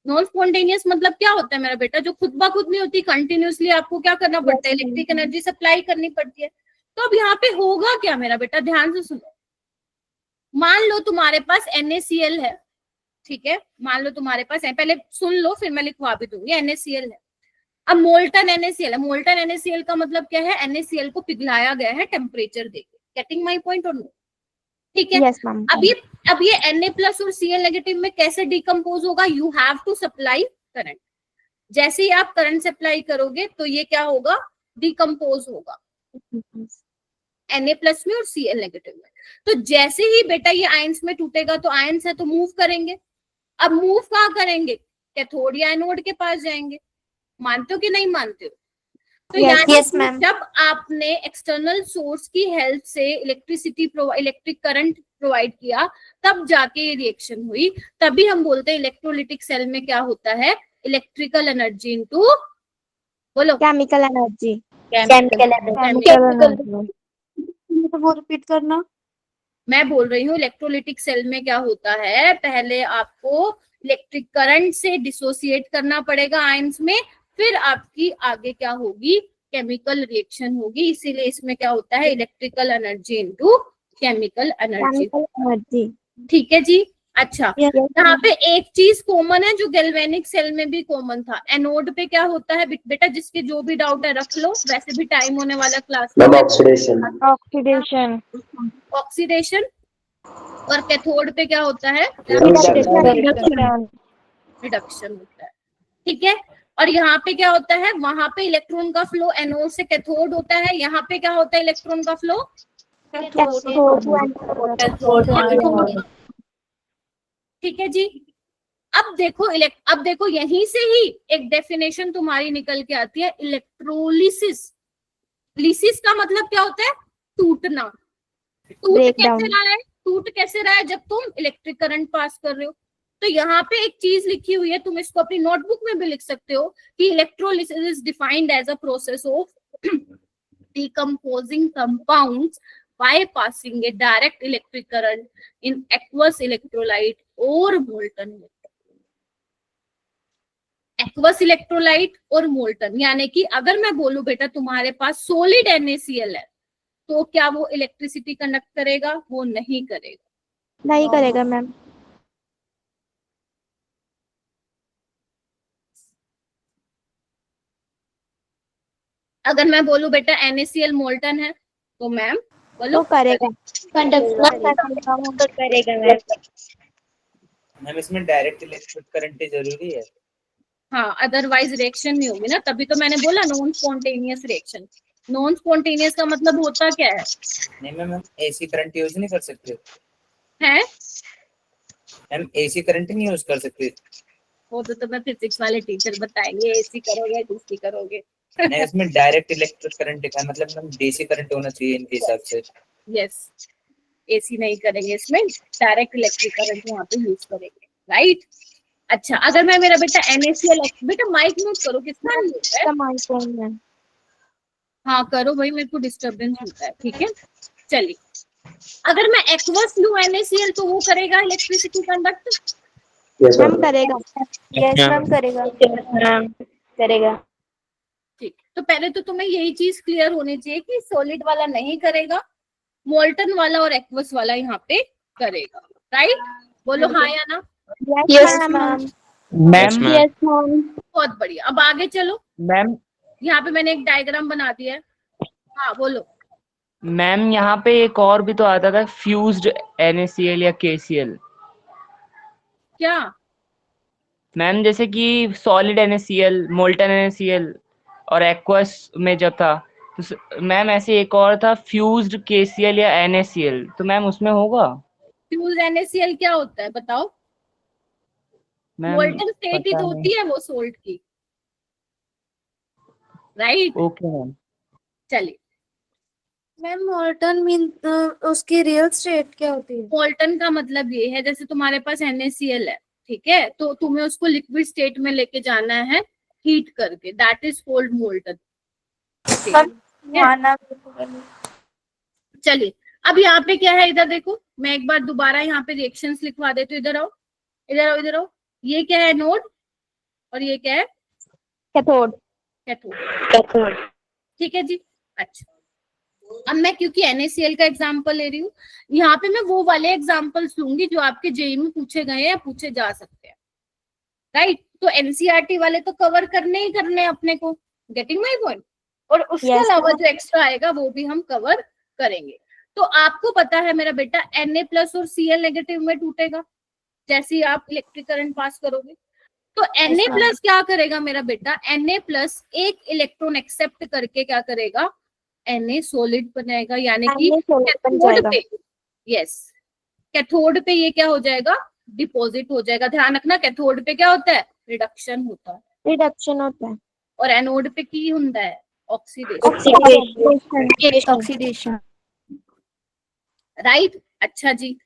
Non spontaneous मतलब क्या होता है मेरा बेटा, जो खुद ब खुद नहीं होती, कंटिन्यूसली आपको क्या करना पड़ता है, इलेक्ट्रिक एनर्जी सप्लाई करनी पड़ती है। तो अब यहाँ पे होगा क्या मेरा बेटा, ध्यान से सुनो। मान लो तुम्हारे पास NaCl है, ठीक है, मान लो तुम्हारे पास है, पहले सुन लो फिर मैं लिखवा भी दूंगी। NaCl है, अब मोल्टन NaCl है। मोल्टन NaCl का मतलब क्या है, NaCl को पिघलाया गया है टेम्परेचर देके। गेटिंग माय पॉइंट और नो? ठीक है, अब ये Na+ और Cl नेगेटिव में कैसे डिकम्पोज होगा, you have to supply current. जैसे ही आप करंट सप्लाई करोगे तो ये क्या होगा, डिकम्पोज होगा Na+ में और Cl नेगेटिव में। तो जैसे ही बेटा ये आयंस में टूटेगा, तो आयंस है तो मूव करेंगे। अब मूव कहाँ करेंगे, कैथोड या एनोड के पास जाएंगे। मानते हो कि नहीं मानते हो? तो यानी जब आपने एक्सटर्नल सोर्स की हेल्प से इलेक्ट्रिक करंट प्रोवाइड किया, तब जाके ये रिएक्शन हुई। तभी हम बोलते हैं इलेक्ट्रोलिटिक सेल में क्या होता है, इलेक्ट्रिकल एनर्जी इनटू, बोलो, केमिकल एनर्जी। वो रिपीट करना। मैं बोल रही हूँ इलेक्ट्रोलिटिक सेल में क्या होता है, पहले आपको इलेक्ट्रिक करंट से डिसोसिएट करना पड़ेगा आयंस में, फिर आपकी आगे क्या होगी, केमिकल रिएक्शन होगी। इसीलिए इसमें क्या होता है, electrical energy into chemical energy. ठीक है जी, अच्छा। यहाँ पे एक चीज कॉमन है जो गैल्वेनिक सेल में भी कॉमन था। एनोड पे क्या होता है बेटा, जिसके जो भी डाउट है रख लो, वैसे भी टाइम होने वाला क्लास में। ऑक्सीडेशन। ऑक्सीडेशन। और कैथोड पे क्या होता है, रिडक्शन होता है। ठीक है, और यहाँ पे क्या होता है, वहां पे इलेक्ट्रॉन का फ्लो एनोड से कैथोड होता है, यहाँ पे क्या होता है, इलेक्ट्रॉन का फ्लो कैथोड। ठीक है जी, अब देखो यहीं से ही एक डेफिनेशन तुम्हारी निकल के आती है, इलेक्ट्रोलिसिस। लिसिस का मतलब क्या होता है? टूटना। टूट कैसे रहा है? जब तुम इलेक्ट्रिक करंट पास कर रहे हो। तो यहाँ पे एक चीज लिखी हुई है, तुम इसको अपनी नोटबुक में भी लिख सकते हो कि electrolysis is defined as a process of decomposing compounds by passing a direct electric current in aqueous electrolyte or molten water. Aqueous electrolyte और मोल्टन, यानी कि अगर मैं बोलूं बेटा तुम्हारे पास सॉलिड NaCl है, तो क्या वो इलेक्ट्रिसिटी कंडक्ट करेगा? वो नहीं करेगा। नहीं करेगा मैम। अगर मैं बोलूं बेटा NaCl मोल्टन है, तो मैम बोलो तो करेगा। तो करेगा मैम। मैम इसमें डायरेक्ट इलेक्ट्रिक करंट जरूरी है? हाँ, अदरवाइज रिएक्शन नहीं होगी ना, तभी तो मैंने बोला non spontaneous reaction. Non spontaneous का मतलब होता क्या है? नहीं मैम, एसी करंट यूज नहीं कर सकते है मैम, एसी करंट नहीं यूज कर सकते? वो तो तुम्हें फिजिक्स वाले टीचर बताएंगे, एसी करोगे डीसी करोगे। नहीं, इसमें डायरेक्ट इलेक्ट्रिक करंट लिखा है, मतलब मैम डीसी करंट होना चाहिए इनके हिसाब से। यस, एसी नहीं करेंगे, इसमें डायरेक्ट इलेक्ट्रिक करंट यहाँ पे यूज करेंगे, राइट। अच्छा, अगर मैं मेरा बेटा NaCl, बेटा माइक म्यूट करो, किसका म्यूट है? हाँ करो भाई, मेरे को डिस्टरबेंस होता है, ठीक है। चलिए, अगर मैं एक्वस लूं NaCl, तो वो करेगा इलेक्ट्रिसिटी कंडक्ट? Yes ma'am. करेगा। यस मैम करेगा। करेगा। ठीक, तो पहले तो तुम्हें यही चीज क्लियर होनी चाहिए कि सॉलिड वाला नहीं करेगा, मोल्टन वाला और एक्वस वाला यहाँ पे करेगा, राइट। बोलो हाँ या ना। Yes ma'am. मैम बहुत बढ़िया, अब आगे चलो। मैम यहाँ पे मैंने एक डायग्राम बना दिया है। हाँ बोलो। मैम यहाँ पे एक और भी तो आता था, फ्यूज्ड NaCl या KCl। क्या? मैम जैसे कि सॉलिड NaCl, मोल्टन NaCl और एक्वस में जब था, तो मैम ऐसे एक और था फ्यूज्ड KCl या NaCl, तो मैम उसमें होगा? फ्यूज NaCl क्या होता है बताओ? मैम मोल्टन स्टेट ही पता तो नहीं। होती है वो सोल्ट की, राइट। Okay ma'am. चलिए, मैम मोल्टन मीन उसकी रियल स्टेट क्या होती है? मोल्टन का मतलब ये है, जैसे तुम्हारे पास NaCl है, ठीक है, तो तुम्हें उसको लिक्विड स्टेट में लेके जाना है हीट करके, दैट इज कॉल्ड मोल्टन। चलिए, अब यहाँ पे क्या है, इधर देखो, मैं एक बार दोबारा यहाँ पे रिएक्शंस लिखवा देती हूँ। इधर आओ, इधर आओ, इधर आओ। ये क्या है? नोड, और ये क्या है? कैथोड। कैथोड, ठीक है जी। अच्छा, अब मैं क्योंकि NaCl का एग्जांपल ले रही हूँ, यहाँ पे मैं वो वाले एग्जांपल्स लूंगी जो आपके जेईई में पूछे गए हैं, पूछे जा सकते हैं, राइट। तो NCERT वाले तो कवर करने ही करने हैं अपने को, गेटिंग माय पॉइंट। और उसके अलावा जो एक्स्ट्रा आएगा वो भी हम कवर करेंगे। तो आपको पता है मेरा बेटा, Na+ और Cl नेगेटिव में टूटेगा जैसे ही आप इलेक्ट्रिक करंट पास करोगे। तो Na+ क्या करेगा मेरा बेटा? Na+ एक इलेक्ट्रॉन एक्सेप्ट करके क्या करेगा? Na सॉलिड बनाएगा, यानी कि कैथोड पे, यस, कैथोड पे ये क्या हो जाएगा? डिपॉजिट हो जाएगा। ध्यान रखना, कैथोड पे क्या होता है? रिडक्शन होता है। रिडक्शन होता है। और एनोड पे की ਹੁੰਦਾ है? ऑक्सीडेशन। राइट। अच्छा जी,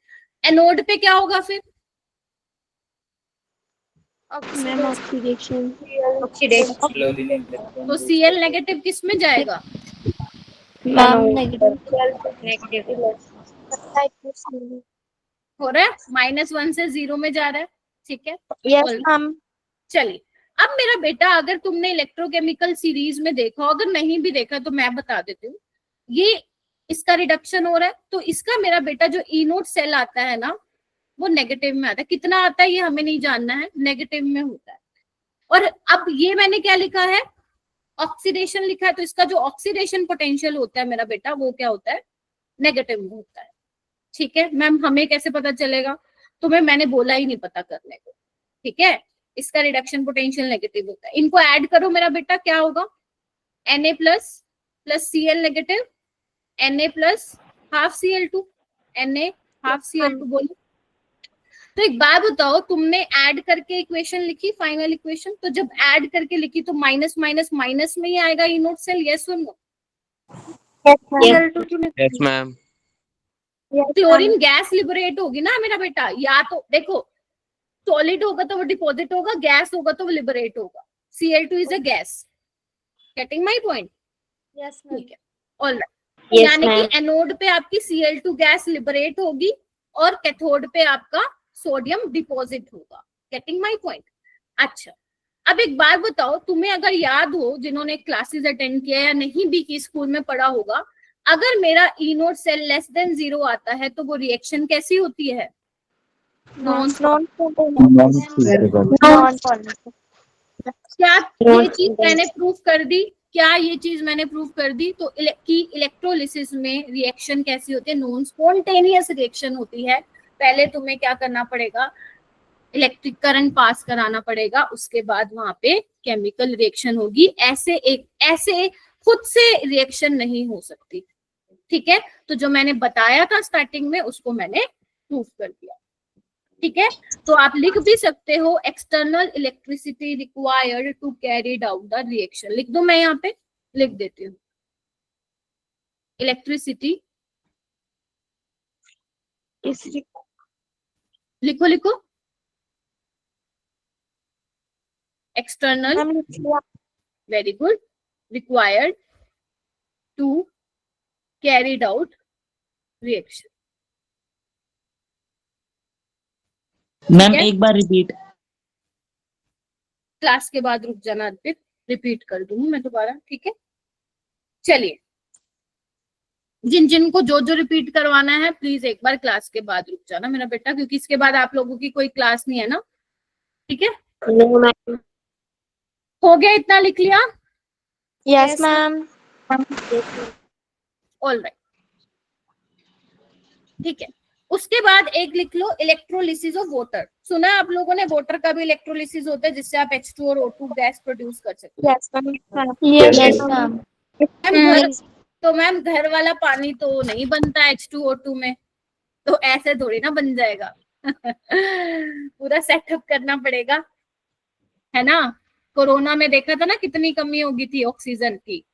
एनोड पे क्या होगा फिर? Ma'am oxidation. तो Cl नेगेटिव किस में जाएगा? हो रहा है, -1 से 0 में जा रहा है, ठीक है। Yes ma'am. चलिए, अब मेरा बेटा, अगर तुमने इलेक्ट्रोकेमिकल सीरीज में देखा, अगर नहीं भी देखा तो मैं बता देती हूँ। ये इसका रिडक्शन हो रहा है, तो इसका मेरा बेटा जो ई नोड सेल आता है ना, वो नेगेटिव में आता है। कितना आता है ये हमें नहीं जानना है, नेगेटिव में होता है। और अब ये मैंने क्या लिखा है? ऑक्सीडेशन लिखा है, तो इसका जो ऑक्सीडेशन पोटेंशियल होता है मेरा बेटा, वो क्या होता है? नेगेटिव में होता है, ठीक है। मैम हमें कैसे पता चलेगा? तुम्हें मैंने बोला ही नहीं पता करने को, ठीक है। इसका रिडक्शन पोटेंशियल नेगेटिव होता है। इनको ऐड करो मेरा बेटा, क्या होगा? Na+ plus Cl negative, Na+ ½ Cl2, Na ½ Cl2 बोलो। तो एक बात बताओ, तुमने ऐड करके इक्वेशन लिखी, फाइनल इक्वेशन, तो जब ऐड करके लिखी तो माइनस माइनस माइनस में ही आएगा ई नोट सेल, यस और no? Yes ma'am. Chlorine gas liberate होगी ना मेरा बेटा, या तो देखो सॉलिड होगा तो वो डिपॉजिट होगा, गैस होगा तो वो लिबरेट होगा। Cl2 is a gas, getting my point? Yes ठीक है, ऑलराइट। Yes, यानी कि ma'am. एनोड पे आपकी Cl2 गैस लिबरेट होगी और कैथोड पे आपका सोडियम डिपॉजिट होगा, गेटिंग माय पॉइंट? अच्छा, अब एक बात बताओ, तुम्हें अगर याद हो, जिन्होंने क्लासेस अटेंड किया या नहीं भी की, स्कूल में पढ़ा होगा, अगर मेरा ई नोट सेल लेस देन 0 आता है तो वो रिएक्शन कैसी होती है? नॉन। क्या ये चीज मैंने प्रूव कर दी? क्या ये चीज मैंने प्रूव कर दी? तो इलेक्ट्रोलिसिस में रिएक्शन कैसी होती है? नॉन स्पॉन्टेनियस रिएक्शन होती है। पहले तुम्हें क्या करना पड़ेगा? इलेक्ट्रिक करंट पास कराना पड़ेगा, उसके बाद वहां पे केमिकल रिएक्शन होगी। ऐसे खुद से रिएक्शन नहीं हो सकती, ठीक है? तो जो मैंने बताया था स्टार्टिंग में, उसको मैंने प्रूव कर दिया, ठीक है? तो आप लिख भी सकते हो, external electricity required to carry out the reaction. लिख दो, मैं यहाँ पे लिख देती हूँ, इलेक्ट्रिसिटी, लिखो लिखो, external, very good, required to carried out reaction. Ma'am एक बार रिपीट। क्लास के बाद रुक जाना अर्पित, रिपीट कर दूंगी मैं दोबारा, ठीक है? चलिए, जिन जिनको जो जो रिपीट करवाना है प्लीज एक बार क्लास के बाद रुक जाना मेरा बेटा, क्योंकि इसके बाद आप लोगों की कोई क्लास नहीं है ना, ठीक है? हो गया, इतना लिख लिया? Yes, ma'am. ऑल राइट, ठीक है। उसके बाद एक लिख लो, इलेक्ट्रोलिसिस ऑफ वाटर। सुना है आप लोगों ने, वाटर का भी इलेक्ट्रोलिसिस होता है जिससे आप H2 और O2 गैस प्रोड्यूस कर सकते हो। Yes, ma'am. Yes, ma'am. तो मैम घर वाला पानी तो नहीं बनता H2O2 में, तो ऐसे थोड़ी ना बन जाएगा पूरा सेटअप करना पड़ेगा, है ना? कोरोना में देखा था ना कितनी कमी हो गई थी ऑक्सीजन की,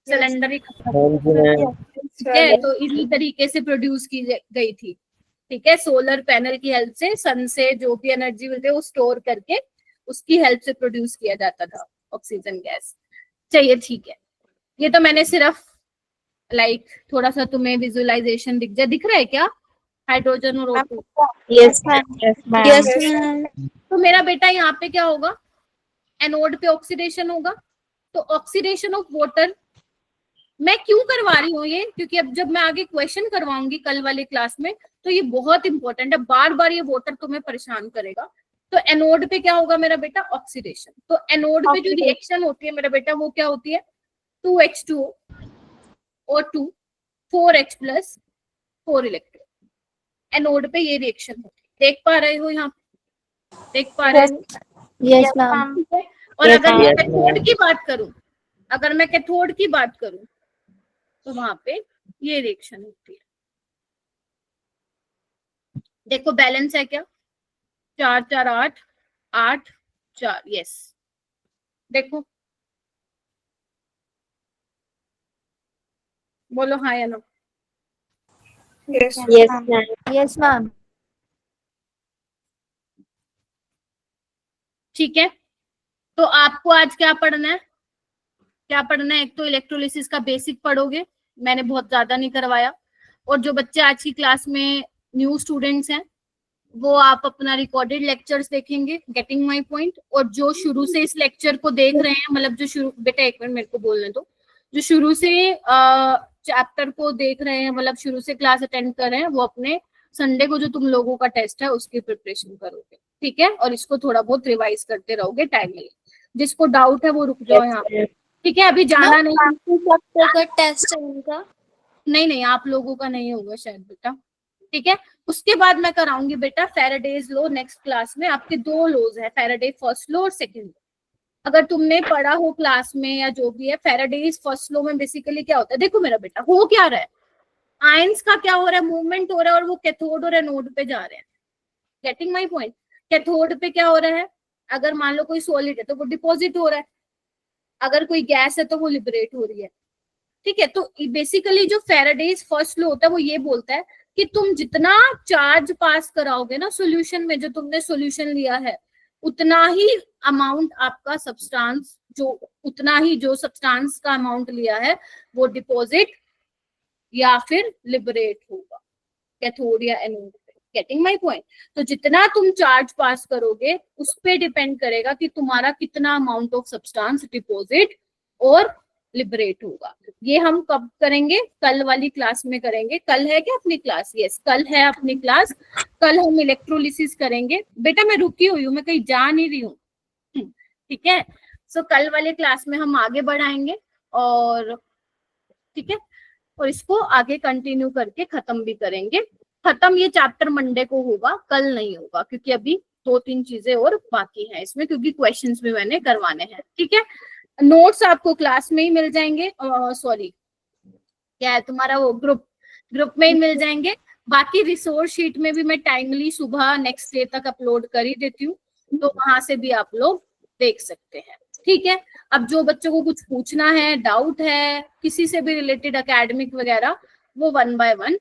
सिलेंडर ही खत्म हो गया, ठीक है? तो इसी तरीके से प्रोड्यूस की गई थी, ठीक है? सोलर पैनल की हेल्प से, सन से जो भी एनर्जी मिलती है वो स्टोर करके उसकी हेल्प से प्रोड्यूस किया जाता था ऑक्सीजन गैस। चाहिए, ठीक है? ये तो मैंने सिर्फ थोड़ा सा तुम्हें विजुअलाइजेशन दिख रहा है क्या? हाइड्रोजन और O2। Yes, ma'am. Yes, ma'am. तो मेरा बेटा यहाँ पे क्या होगा? एनोड पे ऑक्सीडेशन होगा। तो ऑक्सीडेशन ऑफ वाटर मैं क्यों करवा रही हूँ ये? क्योंकि अब जब मैं आगे क्वेश्चन करवाऊंगी कल वाली क्लास में, तो ये बहुत इंपॉर्टेंट है, बार बार ये वाटर तुम्हें परेशान करेगा। तो एनोड पे क्या होगा मेरा बेटा? ऑक्सीडेशन। तो एनोड पे जो रिएक्शन होती है मेरा बेटा, वो क्या होती है? 2H2O और 4H प्लस 4 इलेक्ट्रॉन। एनोड पे ये रिएक्शन होती है, देख पा रहे हो यहाँ? देख पा रहे हो? Yes, ma'am. और अगर मैं कैथोड की बात करूं, अगर मैं कैथोड की बात करूं, तो वहां पे ये रिएक्शन होती है। देखो बैलेंस है क्या? 4 4 8 8 4, यस। देखो, बोलो हाँ या no? Yes, ma'am. Yes, ma'am. ठीक है, तो आपको आज क्या पढ़ना है? क्या पढ़ना है? एक तो इलेक्ट्रोलिसिस का बेसिक पढ़ोगे, मैंने बहुत ज्यादा नहीं करवाया। और जो बच्चे आज की क्लास में न्यू स्टूडेंट्स हैं, वो आप अपना रिकॉर्डेड लेक्चर्स देखेंगे, गेटिंग माय पॉइंट। और जो शुरू से इस लेक्चर को देख रहे हैं, मतलब जो शुरू, बेटा एक मिनट मेरे को बोलने दो, जो शुरू से चैप्टर को देख रहे हैं, मतलब शुरू से क्लास अटेंड कर रहे हैं, वो अपने संडे को जो तुम लोगों का टेस्ट है उसकी प्रिपरेशन करोगे, ठीक है? और इसको थोड़ा बहुत रिवाइज करते रहोगे टाइमली। जिसको डाउट है वो रुक जाओ यहाँ पे, ठीक है? अभी जाना नहीं, टेस्ट है उनका। नहीं, आप लोगों का नहीं होगा शायद बेटा, ठीक है? उसके बाद मैं कराऊंगी बेटा फैराडेज लॉ नेक्स्ट क्लास में। आपके 2 लॉज है, फैराडे फर्स्ट लॉ और सेकंड लॉ। अगर तुमने पढ़ा हो क्लास में या जो भी है, फैराडेज फर्स्ट लॉ में बेसिकली क्या होता है? देखो मेरा बेटा, हो क्या रहा है? आयंस का क्या हो रहा है? मूवमेंट हो रहा है और वो कैथोड और एनोड पे जा रहे हैं, गेटिंग माई पॉइंट। कैथोड पे क्या हो रहा है, अगर मान लो कोई सॉलिड है तो वो डिपॉजिट हो रहा है, अगर कोई गैस है तो वो लिबरेट हो रही है, ठीक है। तो बेसिकली जो फैराडेज फर्स्ट लॉ होता है वो ये बोलता है कि तुम जितना चार्ज पास कराओगे ना सॉल्यूशन में, जो तुमने सॉल्यूशन लिया है, उतना ही अमाउंट आपका सब्सटेंस जो सब्सटेंस का अमाउंट लिया है वो डिपॉजिट या फिर लिबरेट होगा कैथोड या एनोड पे। Getting my point. तो जितना तुम चार्ज पास करोगे उस पे डिपेंड करेगा कि तुम्हारा कितना अमाउंट ऑफ सब्सटेंस डिपॉजिट और लिबरेट होगा। ये हम कब करेंगे, कल वाली क्लास में करेंगे। कल है क्या अपनी क्लास? यस, कल है अपनी क्लास। कल हम इलेक्ट्रोलिसिस करेंगे। बेटा मैं रुकी हुई हूँ, मैं कहीं जा नहीं रही हूँ, ठीक है। सो कल वाले क्लास में हम आगे बढ़ाएंगे और ठीक है, और इसको आगे कंटिन्यू करके खत्म भी करेंगे। खत्म ये चैप्टर मंडे को होगा, कल नहीं होगा, क्योंकि अभी 2-3 चीजें और बाकी हैं इसमें, क्योंकि क्वेश्चंस भी मैंने करवाने हैं, ठीक है। नोट्स आपको क्लास में ही मिल जाएंगे, सॉरी क्या है तुम्हारा वो ग्रुप में ही मिल जाएंगे। बाकी रिसोर्स शीट में भी मैं टाइमली सुबह नेक्स्ट डे तक अपलोड कर ही देती हूँ, तो वहां से भी आप लोग देख सकते हैं, ठीक है। अब जो बच्चों को कुछ पूछना है, डाउट है किसी से भी रिलेटेड एकेडमिक वगैरह, वो 1 by 1